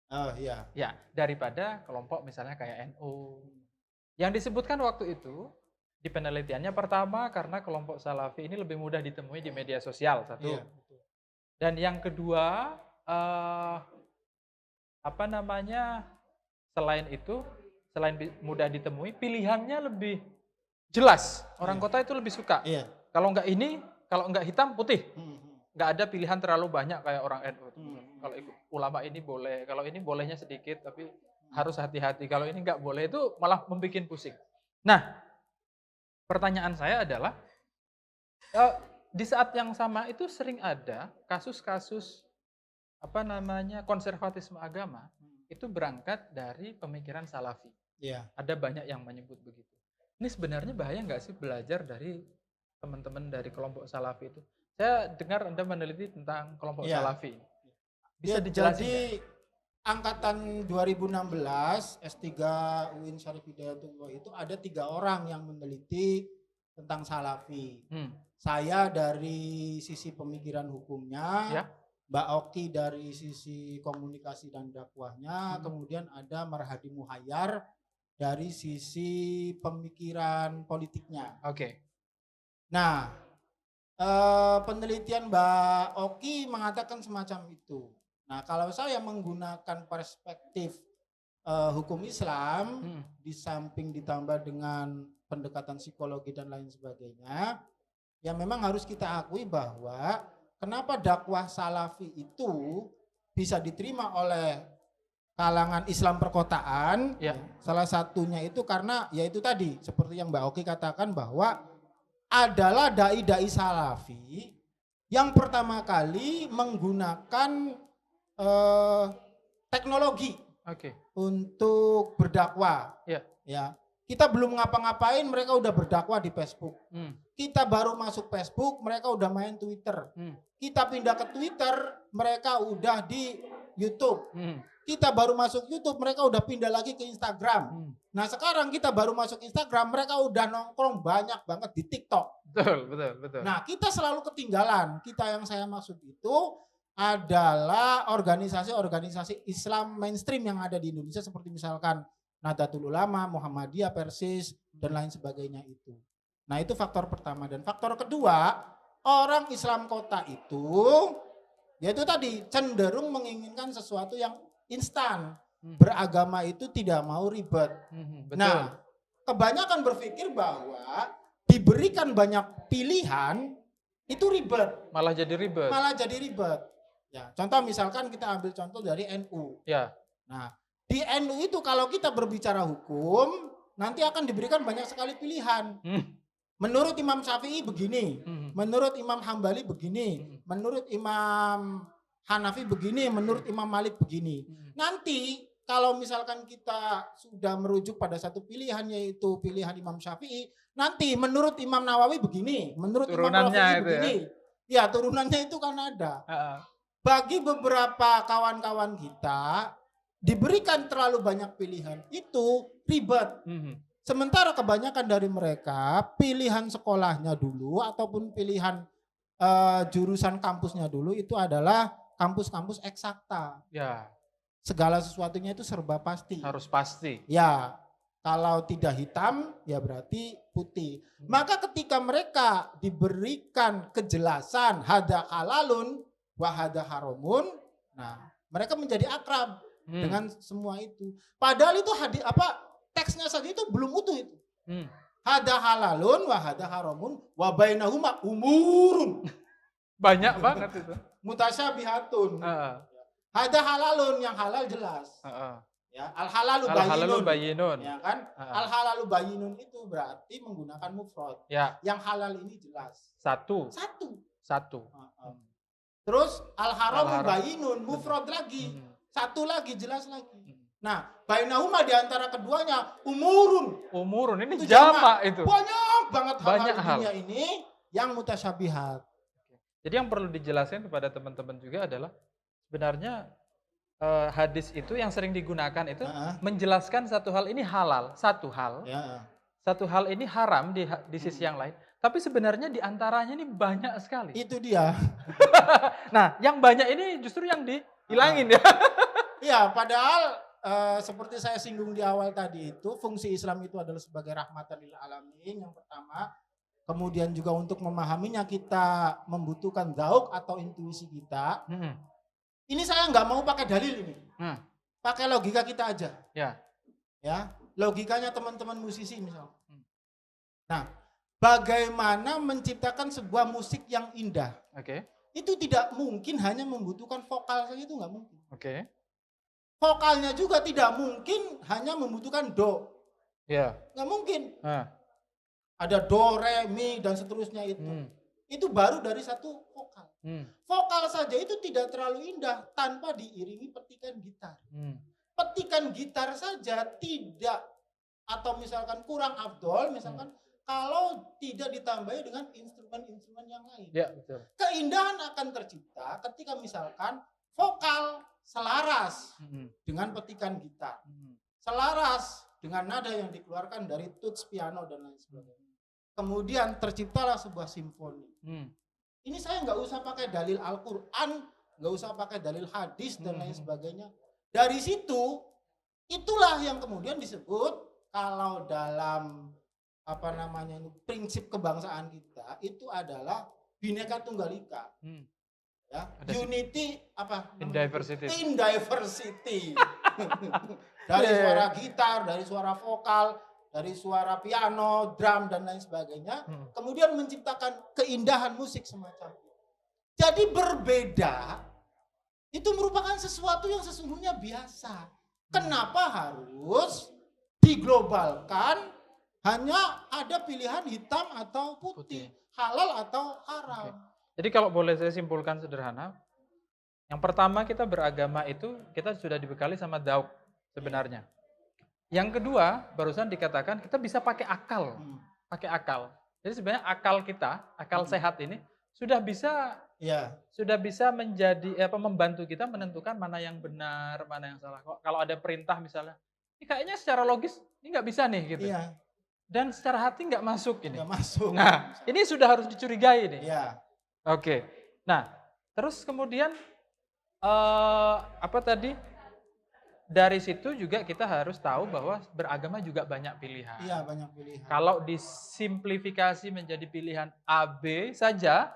Oh iya. Ya, daripada kelompok misalnya kayak NU. Yang disebutkan waktu itu di penelitiannya pertama karena kelompok salafi ini lebih mudah ditemui di media sosial satu. Iya. Dan yang kedua selain itu selain mudah ditemui pilihannya lebih jelas. Orang kota itu lebih suka. Iya. Kalau enggak hitam putih. Nggak ada pilihan terlalu banyak kayak orang NU. Kalau ulama ini boleh, kalau ini bolehnya sedikit tapi harus hati-hati. Kalau ini nggak boleh itu malah membuat pusing. Nah, pertanyaan saya adalah di saat yang sama itu sering ada kasus-kasus konservatisme agama itu berangkat dari pemikiran salafi. Iya. Ada banyak yang menyebut begitu. Ini sebenarnya bahaya nggak sih belajar dari teman-teman dari kelompok salafi itu? Saya dengar Anda meneliti tentang kelompok salafi. Bisa Ya, dijelasin jadi angkatan 2016 S3 UIN Syarif Hidayatullah itu ada 3 orang yang meneliti tentang Salafi. Saya dari sisi pemikiran hukumnya, Ya. Mbak Oki dari sisi komunikasi dan dakwahnya, kemudian ada Marhadi Muhayyar dari sisi pemikiran politiknya. Oke. Nah, penelitian Mbak Oki mengatakan semacam itu. Nah, kalau saya menggunakan perspektif hukum Islam, di samping ditambah dengan pendekatan psikologi dan lain sebagainya, ya memang harus kita akui bahwa kenapa dakwah salafi itu bisa diterima oleh kalangan Islam perkotaan, Ya. salah satunya itu karena yaitu tadi seperti yang Mbak Oki katakan bahwa adalah dai-dai salafi yang pertama kali menggunakan teknologi Oke. untuk berdakwah. Ya. Ya, kita belum ngapa-ngapain, mereka udah berdakwah di Facebook. Kita baru masuk Facebook, mereka udah main Twitter. Kita pindah ke Twitter, mereka udah di YouTube. Kita baru masuk YouTube, mereka udah pindah lagi ke Instagram. Nah, sekarang kita baru masuk Instagram, mereka udah nongkrong banyak banget di TikTok. Betul. Nah, kita selalu ketinggalan. Kita yang saya maksud itu adalah organisasi-organisasi Islam mainstream yang ada di Indonesia seperti misalkan Nahdlatul Ulama, Muhammadiyah, Persis, dan lain sebagainya itu. Nah, itu faktor pertama. Dan faktor kedua, orang Islam kota itu yaitu tadi cenderung menginginkan sesuatu yang instan. Beragama itu tidak mau ribet. Betul. Nah, kebanyakan berpikir bahwa diberikan banyak pilihan itu ribet. Malah jadi ribet. Ya, contoh misalkan kita ambil contoh dari NU. Ya. Nah, di NU itu kalau kita berbicara hukum, nanti akan diberikan banyak sekali pilihan. Menurut Imam Syafi'i begini, menurut Imam Hambali begini, menurut Imam Hanafi begini, menurut Imam Malik begini. Nanti kalau misalkan kita sudah merujuk pada satu pilihan yaitu pilihan Imam Syafi'i, nanti menurut Imam Nawawi begini, menurut Imam Rafi'i begini. Ya, turunannya itu kan ada. Bagi beberapa kawan-kawan kita diberikan terlalu banyak pilihan itu ribet. Sementara kebanyakan dari mereka pilihan sekolahnya dulu ataupun pilihan jurusan kampusnya dulu itu adalah kampus-kampus eksakta. Ya. Segala sesuatunya itu serba pasti. Harus pasti. Ya, kalau tidak hitam ya berarti putih. Maka ketika mereka diberikan kejelasan hada halalun wa hada haramun, nah mereka menjadi akrab dengan semua itu. Padahal itu teksnya saja itu belum utuh itu. Hada halalun wa hada haramun wa bainahuma umurun. Banyak banget itu. Mutasyabihatun. Hada halalun, yang halal jelas. Ya, al halalu bayyinun. Ya kan? Al halalu bayyinun itu berarti menggunakan mufrad. Ya. Yang halal ini jelas. Satu. Terus al haramu bayyinun, mufrad lagi. Satu lagi, jelas lagi. Nah, bainahuma di antara keduanya umurun ini itu jamak itu. Banyak banget Banyak hal dunia ini yang mutasyabihat. Jadi yang perlu dijelaskan kepada teman-teman juga adalah sebenarnya hadis itu yang sering digunakan itu menjelaskan satu hal ini halal, satu hal ini haram di sisi yang lain. Tapi sebenarnya di antaranya ini banyak sekali. Itu dia. Nah, yang banyak ini justru yang dihilangin ya. Iya, padahal seperti saya singgung di awal tadi itu, fungsi Islam itu adalah sebagai rahmatan lil alamin yang pertama. Kemudian juga untuk memahaminya kita membutuhkan dzauq atau intuisi kita. Ini saya nggak mau pakai dalil ini. Pakai logika kita aja. Ya, logikanya teman-teman musisi misalnya. Nah, bagaimana menciptakan sebuah musik yang indah? Itu tidak mungkin hanya membutuhkan vokal saja, itu nggak mungkin. Vokalnya juga tidak mungkin hanya membutuhkan do. Nggak mungkin. Ada do, re, mi, dan seterusnya itu. Itu baru dari satu vokal. Vokal saja itu tidak terlalu indah tanpa diiringi petikan gitar. Petikan gitar saja tidak, atau misalkan kurang afdol, misalkan kalau tidak ditambahi dengan instrumen-instrumen yang lain. Ya, betul. Keindahan akan tercipta ketika misalkan vokal selaras Mhm. dengan petikan gitar, Mhm. selaras dengan nada yang dikeluarkan dari tuts piano dan lain sebagainya. Kemudian terciptalah sebuah simfoni. Hmm. Ini saya nggak usah pakai dalil Al-Quran, nggak usah pakai dalil hadis dan lain sebagainya. Dari situ, itulah yang kemudian disebut kalau dalam prinsip kebangsaan kita itu adalah Bhinneka Tunggal Ika. Hmm. Ya, Ada sih. unity In diversity. In diversity. Dari suara gitar, dari suara vokal, dari suara piano, drum dan lain sebagainya, kemudian menciptakan keindahan musik semacam itu. Jadi berbeda itu merupakan sesuatu yang sesungguhnya biasa. Kenapa harus diglobalkan hanya ada pilihan hitam atau putih, halal atau haram? Oke. Jadi kalau boleh saya simpulkan sederhana, yang pertama kita beragama itu kita sudah dibekali sama dauk sebenarnya. Yang kedua, barusan dikatakan kita bisa pakai akal. Pakai akal. Jadi sebenarnya akal kita, akal sehat ini sudah bisa menjadi membantu kita menentukan mana yang benar, mana yang salah. Kalau ada perintah misalnya, ini kayaknya secara logis ini nggak bisa nih gitu. Iya. Dan secara hati nggak masuk ini. Nggak masuk. Nah, ini sudah harus dicurigai nih. Iya. Oke. Nah, terus kemudian dari situ juga kita harus tahu bahwa beragama juga banyak pilihan. Iya, banyak pilihan. Kalau disimplifikasi menjadi pilihan A, B saja,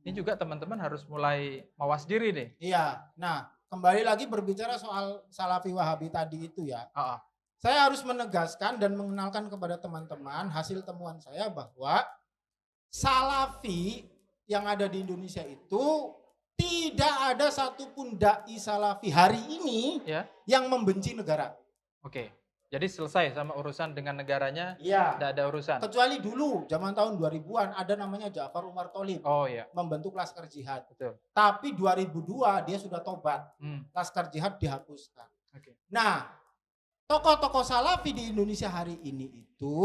ini juga teman-teman harus mulai mawas diri nih. Iya. Nah, kembali lagi berbicara soal Salafi Wahabi tadi itu ya. Saya harus menegaskan dan mengenalkan kepada teman-teman hasil temuan saya bahwa Salafi yang ada di Indonesia itu tidak ada satupun dai Salafi hari ini yang membenci negara. Oke, jadi selesai sama urusan dengan negaranya, iya, tidak ada urusan. Kecuali dulu, zaman tahun 2000-an ada namanya Ja'far Umar Tholib. Oh iya. Membentuk Laskar Jihad. Betul. Tapi 2002 dia sudah tobat. Laskar Jihad dihapuskan. Oke. Nah, tokoh-tokoh Salafi di Indonesia hari ini itu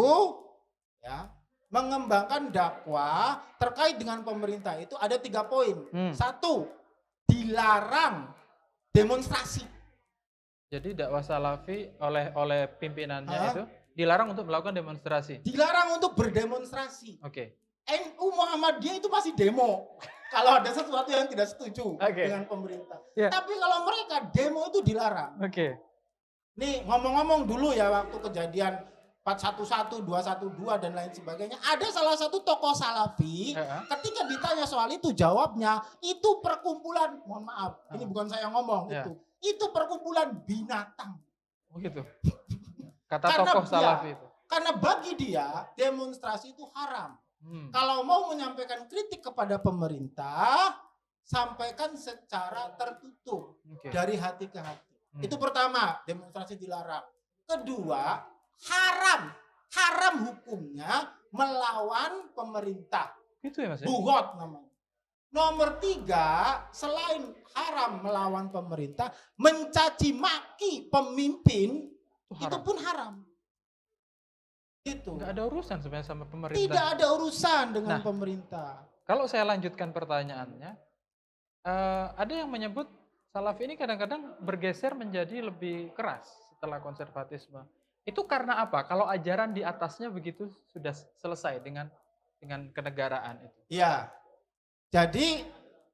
ya mengembangkan dakwah terkait dengan pemerintah itu ada 3 poin. 1, dilarang demonstrasi. Jadi dakwah Salafi oleh pimpinannya itu dilarang untuk melakukan demonstrasi. Dilarang untuk berdemonstrasi. Oke. NU Muhammadiyah itu masih demo kalau ada sesuatu yang tidak setuju dengan pemerintah. Tapi kalau mereka demo itu dilarang. Oke. Nih ngomong-ngomong dulu ya waktu kejadian 411, 212 dan lain sebagainya. Ada salah satu tokoh Salafi ketika ditanya soal itu jawabnya itu perkumpulan, mohon maaf, ini bukan saya ngomong itu perkumpulan binatang. Oh gitu. Kata tokoh Salafi itu. Karena bagi dia demonstrasi itu haram. Kalau mau menyampaikan kritik kepada pemerintah, sampaikan secara tertutup dari hati ke hati. Itu pertama, demonstrasi dilarang. Kedua, haram hukumnya melawan pemerintah. Itu ya Mas. Bugot namanya. Nomor 3, selain haram melawan pemerintah, mencaci maki pemimpin itu pun haram. Itu. Nggak ada urusan sebenarnya sama pemerintah. Tidak ada urusan dengan pemerintah. Kalau saya lanjutkan pertanyaannya, ada yang menyebut Salafi ini kadang-kadang bergeser menjadi lebih keras setelah konservatisme. Itu karena apa? Kalau ajaran di atasnya begitu sudah selesai dengan kenegaraan itu. Iya. Jadi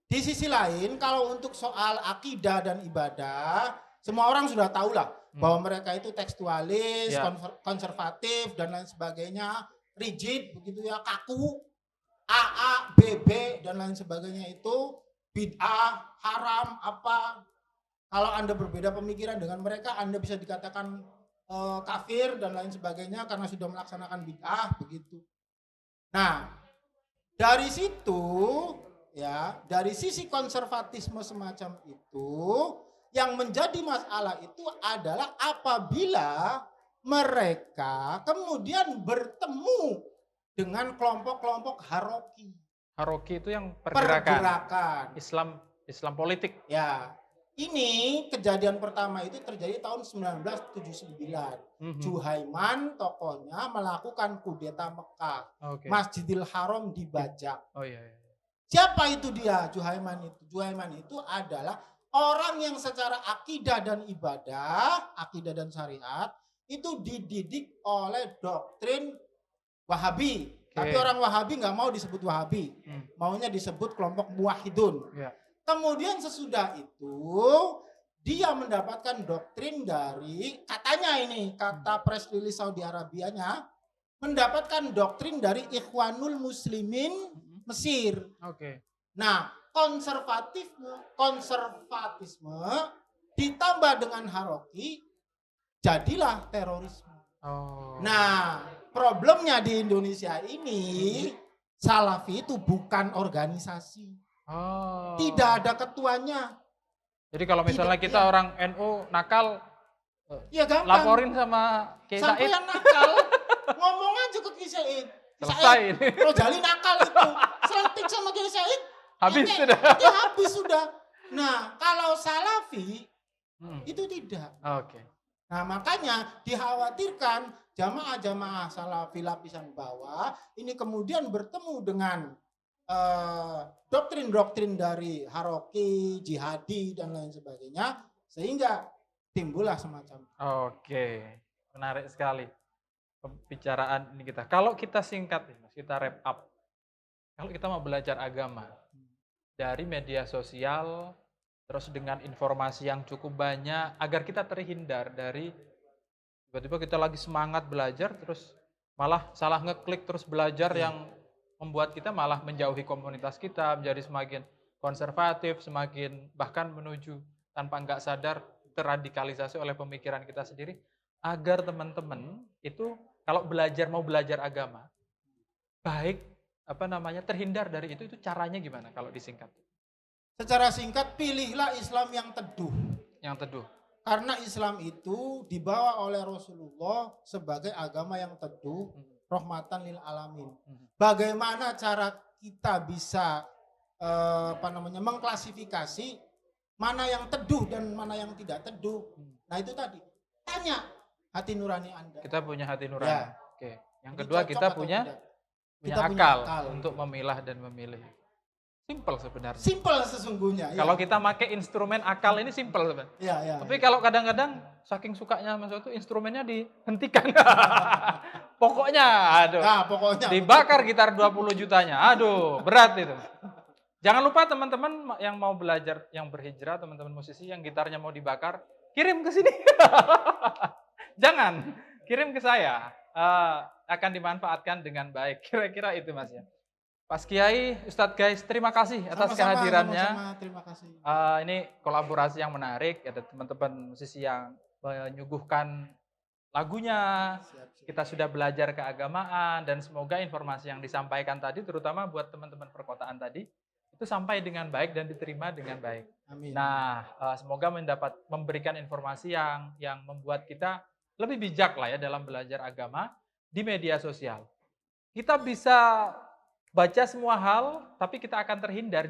di sisi lain kalau untuk soal akidah dan ibadah, semua orang sudah tahu lah bahwa mereka itu tekstualis, konservatif dan lain sebagainya, rigid begitu ya, kaku, AA, BB dan lain sebagainya itu bid'ah, haram, apa. Kalau Anda berbeda pemikiran dengan mereka, Anda bisa dikatakan kafir dan lain sebagainya karena sudah melaksanakan bid'ah begitu. Nah, dari situ ya, dari sisi konservatisme semacam itu yang menjadi masalah itu adalah apabila mereka kemudian bertemu dengan kelompok-kelompok haroki. Haroki itu yang pergerakan. Islam politik. Ya. Ini kejadian pertama itu terjadi tahun 1979. Juhaiman tokohnya melakukan kudeta Mekah. Masjidil Haram dibajak. Oh iya. Siapa itu dia Juhaiman itu? Juhaiman itu adalah orang yang secara akidah dan ibadah, akidah dan syariat itu dididik oleh doktrin Wahabi. Tapi orang Wahabi nggak mau disebut Wahabi, maunya disebut kelompok muwahhidun. Kemudian sesudah itu dia mendapatkan doktrin dari, katanya ini, kata press release Saudi Arabianya, mendapatkan doktrin dari Ikhwanul Muslimin Mesir. Nah, konservatisme ditambah dengan Haroki, jadilah terorisme. Nah, problemnya di Indonesia ini, Salafi itu bukan organisasi. Tidak ada ketuanya. Jadi kalau misalnya kita orang NU nakal, ya gampang. Laporin sama Kiai Said. Sampai yang nakal, ngomong aja ke Kiai Said. Selesai. Rojali nakal itu, selentik sama Kiai Said. Habis sudah. Habis sudah. Nah, kalau Salafi itu tidak. Nah, makanya dikhawatirkan jamaah-jamaah Salafi lapisan bawah ini kemudian bertemu dengan doktrin-doktrin dari Haroki, Jihadi dan lain sebagainya, sehingga timbullah semacam. Menarik sekali pembicaraan ini kita. Kalau kita singkat, kita wrap up. Kalau kita mau belajar agama dari media sosial, terus dengan informasi yang cukup banyak, agar kita terhindar dari tiba-tiba kita lagi semangat belajar, terus malah salah ngeklik terus belajar yang membuat kita malah menjauhi komunitas kita, menjadi semakin konservatif, semakin bahkan menuju tanpa enggak sadar terradikalisasi oleh pemikiran kita sendiri. Agar teman-teman itu kalau mau belajar agama, baik terhindar dari itu caranya gimana kalau disingkat? Secara singkat, pilihlah Islam yang teduh. Karena Islam itu dibawa oleh Rasulullah sebagai agama yang teduh, rahmatan lil alamin. Bagaimana cara kita bisa mengklasifikasi mana yang teduh dan mana yang tidak teduh? Nah, itu tadi. Tanya hati nurani Anda. Kita punya hati nurani. Yang kedua, kita punya akal untuk memilah dan memilih. Simple sebenarnya. Simple sesungguhnya. Kalau kita pakai instrumen akal ini simple sebenarnya. Tapi kalau kadang-kadang saking sukanya Mas itu instrumennya dihentikan. Pokoknya dibakar gitar 20 jutanya. Aduh, berat itu. Jangan lupa teman-teman yang mau belajar, yang berhijrah, teman-teman musisi yang gitarnya mau dibakar, kirim ke sini. Jangan, kirim ke saya. Akan dimanfaatkan dengan baik. Kira-kira itu Mas ya. Mas Kiai, Ustadz Guys, terima kasih atas kehadirannya. Terima kasih. Ini kolaborasi yang menarik. Ada teman-teman musisi yang menyuguhkan lagunya. Kita sudah belajar keagamaan dan semoga informasi yang disampaikan tadi, terutama buat teman-teman perkotaan tadi, itu sampai dengan baik dan diterima dengan baik. Amin. Nah, semoga memberikan informasi yang membuat kita lebih bijak lah ya dalam belajar agama di media sosial. Kita bisa baca semua hal, tapi kita akan terhindar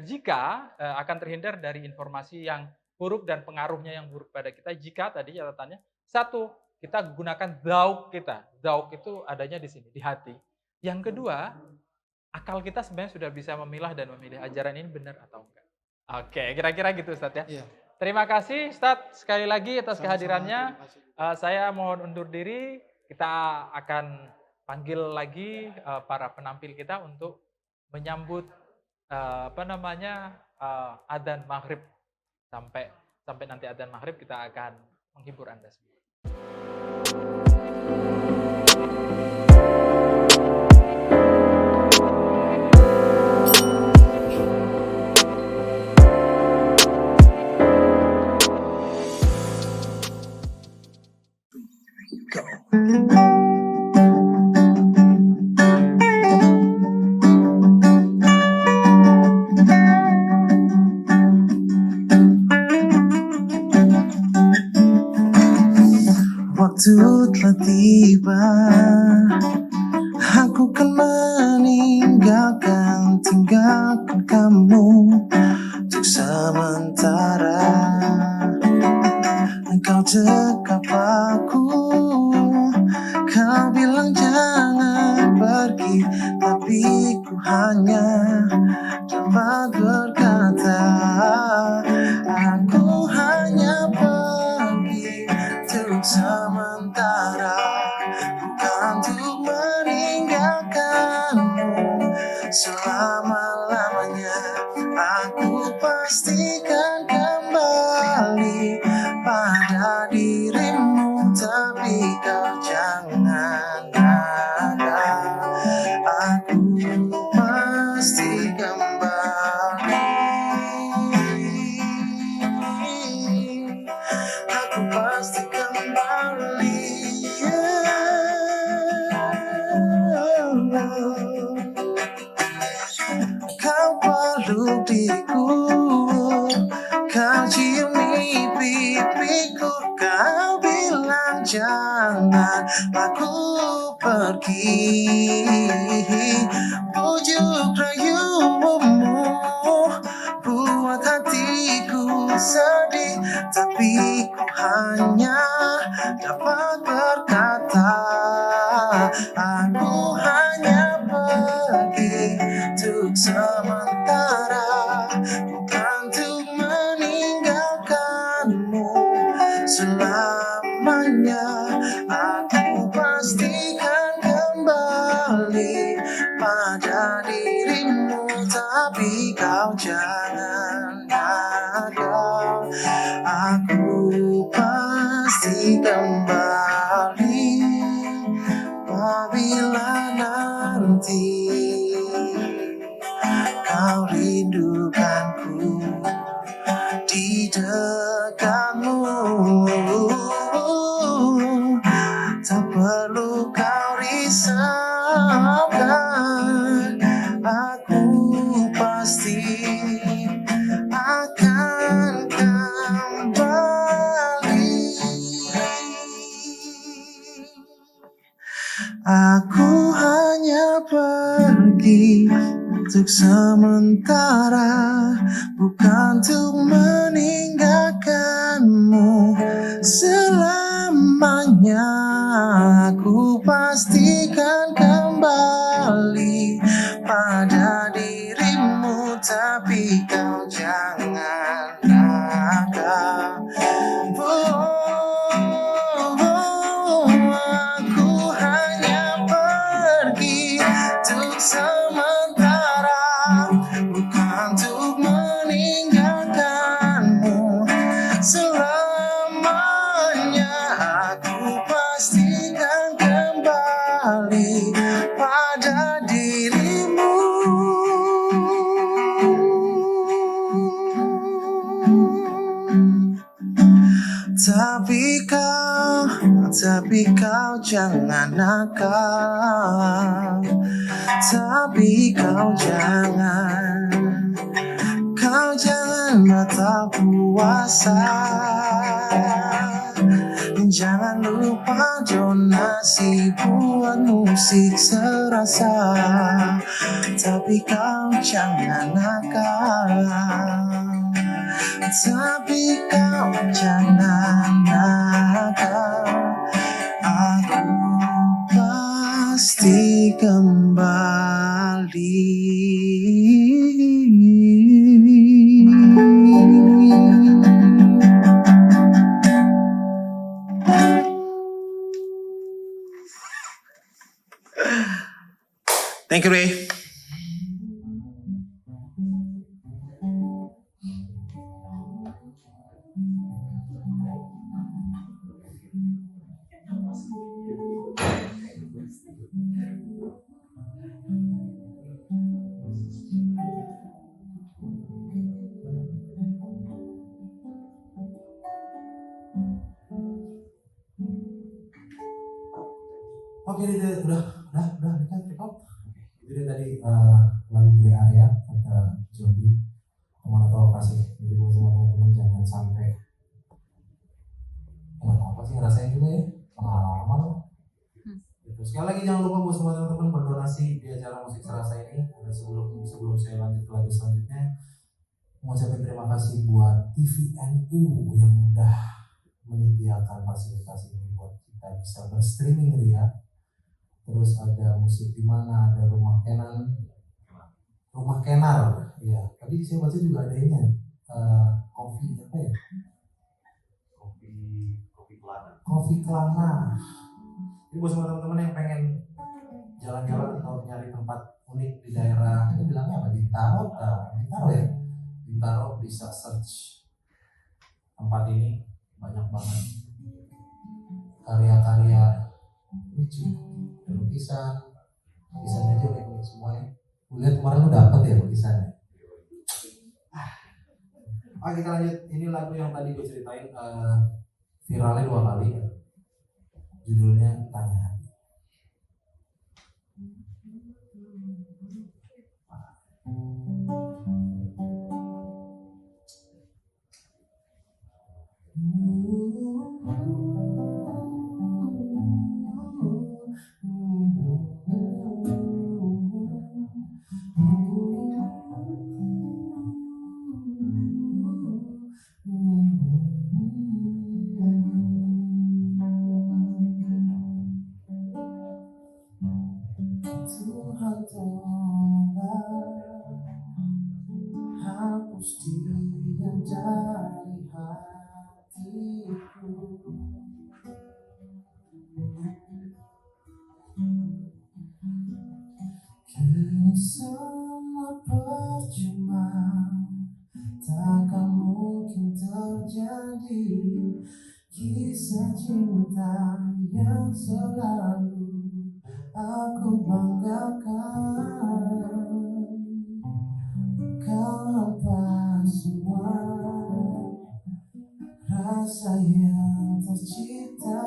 dari informasi yang buruk dan pengaruhnya yang buruk pada kita jika tadi catatannya, satu, kita gunakan dzauq kita. Dzauq itu adanya di sini, di hati. Yang kedua, akal kita sebenarnya sudah bisa memilah dan memilih ajaran ini benar atau enggak. Oke, kira-kira gitu Ustadz ya. Iya. Terima kasih Ustadz sekali lagi atas kehadirannya. Saya mohon undur diri. Kita akan panggil lagi para penampil kita untuk menyambut adzan maghrib. Sampai nanti adzan maghrib kita akan menghibur Anda semua. Waktu telah tiba, aku kan tinggalkan kamu untuk sementara. Engkau cekap aku, kau bilang jangan pergi, tapi ku hanya dapat berkata, aku ciumi pipiku, kau bilang jangan aku pergi. Bujuk rayumu buat hatiku sedih, tapi ku hanya dapat berkata, aku hanya pergi untuk sementara, bukan untuk meninggalkanmu selamanya. Aku pastikan kembali pada dirimu, tapi kau jangan gagal. Aku pasti kembali apabila nanti kau rindukanku di dekatmu. Tak perlu kau risaukan, aku pasti akan kembali. Aku hanya pergi untuk sementara, bukan untuk meninggalkanmu selamanya. Aku pastikan kembali pada dirimu, tapi kau jangan gagal. Aku hanya pergi untuk sementara, bukan untuk meninggalkanmu selamanya. Aku pastikan kembali pada dirimu. Tapi kau jangan nakal. Tapi kau jangan batal puasa. Jangan lupa donasi buat musik serasa. Tapi kau jangan nakal. Tapi kau jangan nakal. Aku pasti kembali. Thank you, Ray. Oke, udah record. Jadi tadi lagu Grey Area kata Jody kemana tahu kasih. Jadi buat teman-teman jangan sampai apa sih ngerasain juga ya pengalaman loh. Gitu. Sekali lagi jangan lupa buat semua teman-teman berdonasi di acara musik serasa ini. Dan sebelum saya lanjut ke lagu selanjutnya, mengucapkan terima kasih buat TVNU yang udah menyediakan fasilitas ini buat kita bisa berstreaming Ria. Terus ada musik di mana, ada rumah Kenar, ya. Tadi saya baca juga ada ini, kopi apa ya? Kopi Kelana. Jadi buat semua teman-teman yang pengen jalan-jalan atau nyari tempat unik di daerah, ini bilangnya apa? Bintaro ya. Bintaro bisa search tempat ini, banyak banget karya-karya lucu. Lukisannya aja unik semuanya. Gue lihat kemarin lu dapet ya lukisannya. Oke, kita lanjut. Ini lagu yang tadi gue ceritain viralnya 2 kali. Judulnya Tanya Hati. Tuhan tolong hapus dia dari hatiku. Kini semua percuma, takkan mungkin terjadi kisah cinta yang selalu aku banggakan. Kau hampas semua rasa yang tercipta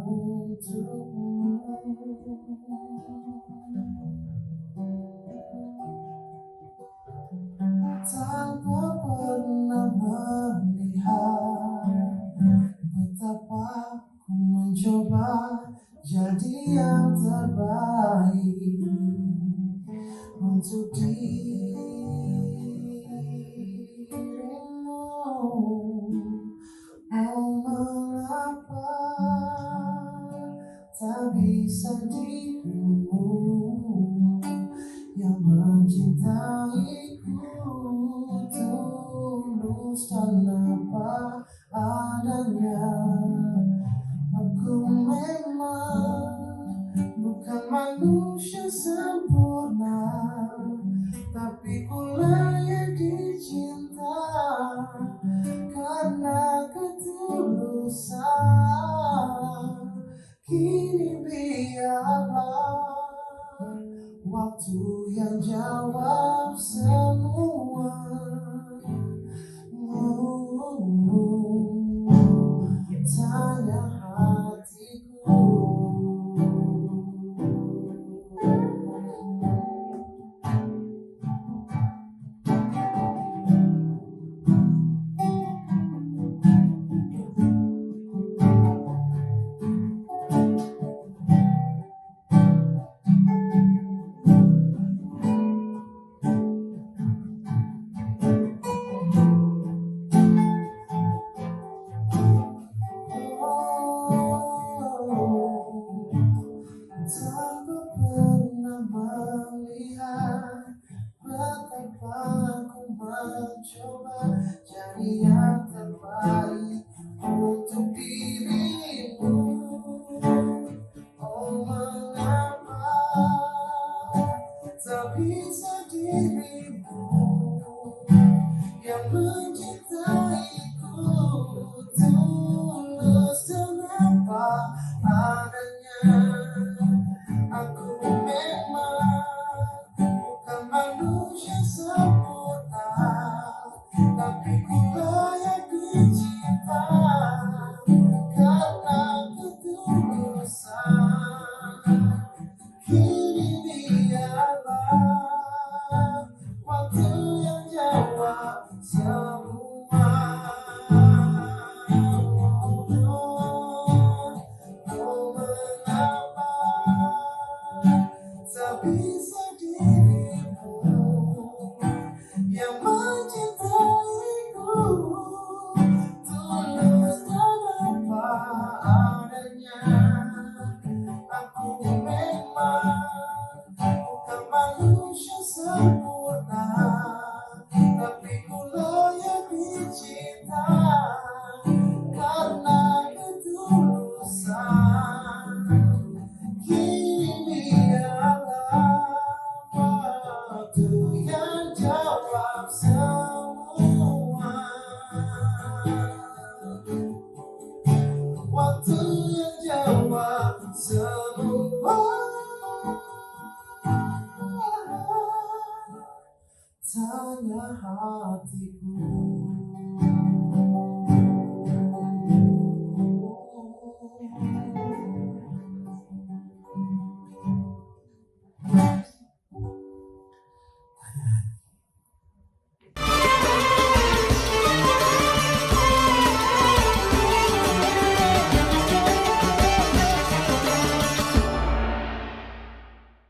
untukmu. Tanpa pernah melihat betapa ku mencoba jadi yang terbaik untuk dirimu. Oh, mengapa tak bisa dirimu yang mencintaiku tulus tanpa adanya. Aku memang bukan manusia sempurna, tapi ku layak dicinta karena ketulusan. Kini biarlah waktu yang jawab semua. Tanya hatiku. Tanpa pernah melihat betapa ku mencoba jadi yang terbaik untuk dirimu. Oh, mengapa tak bisa dirimu yang mencintaiku tulus tanpa adanya. Aku memang bukan manusia sempurna, tapi ku layak dicinta karena ketulusan. Kini biarlah waktu yang jawab semua. Oh, mengapa tak bisa dirimu yang mencintaiku tulus tanpa adanya. Aku memang bukan manusia sempurna, tapi ku layak dicinta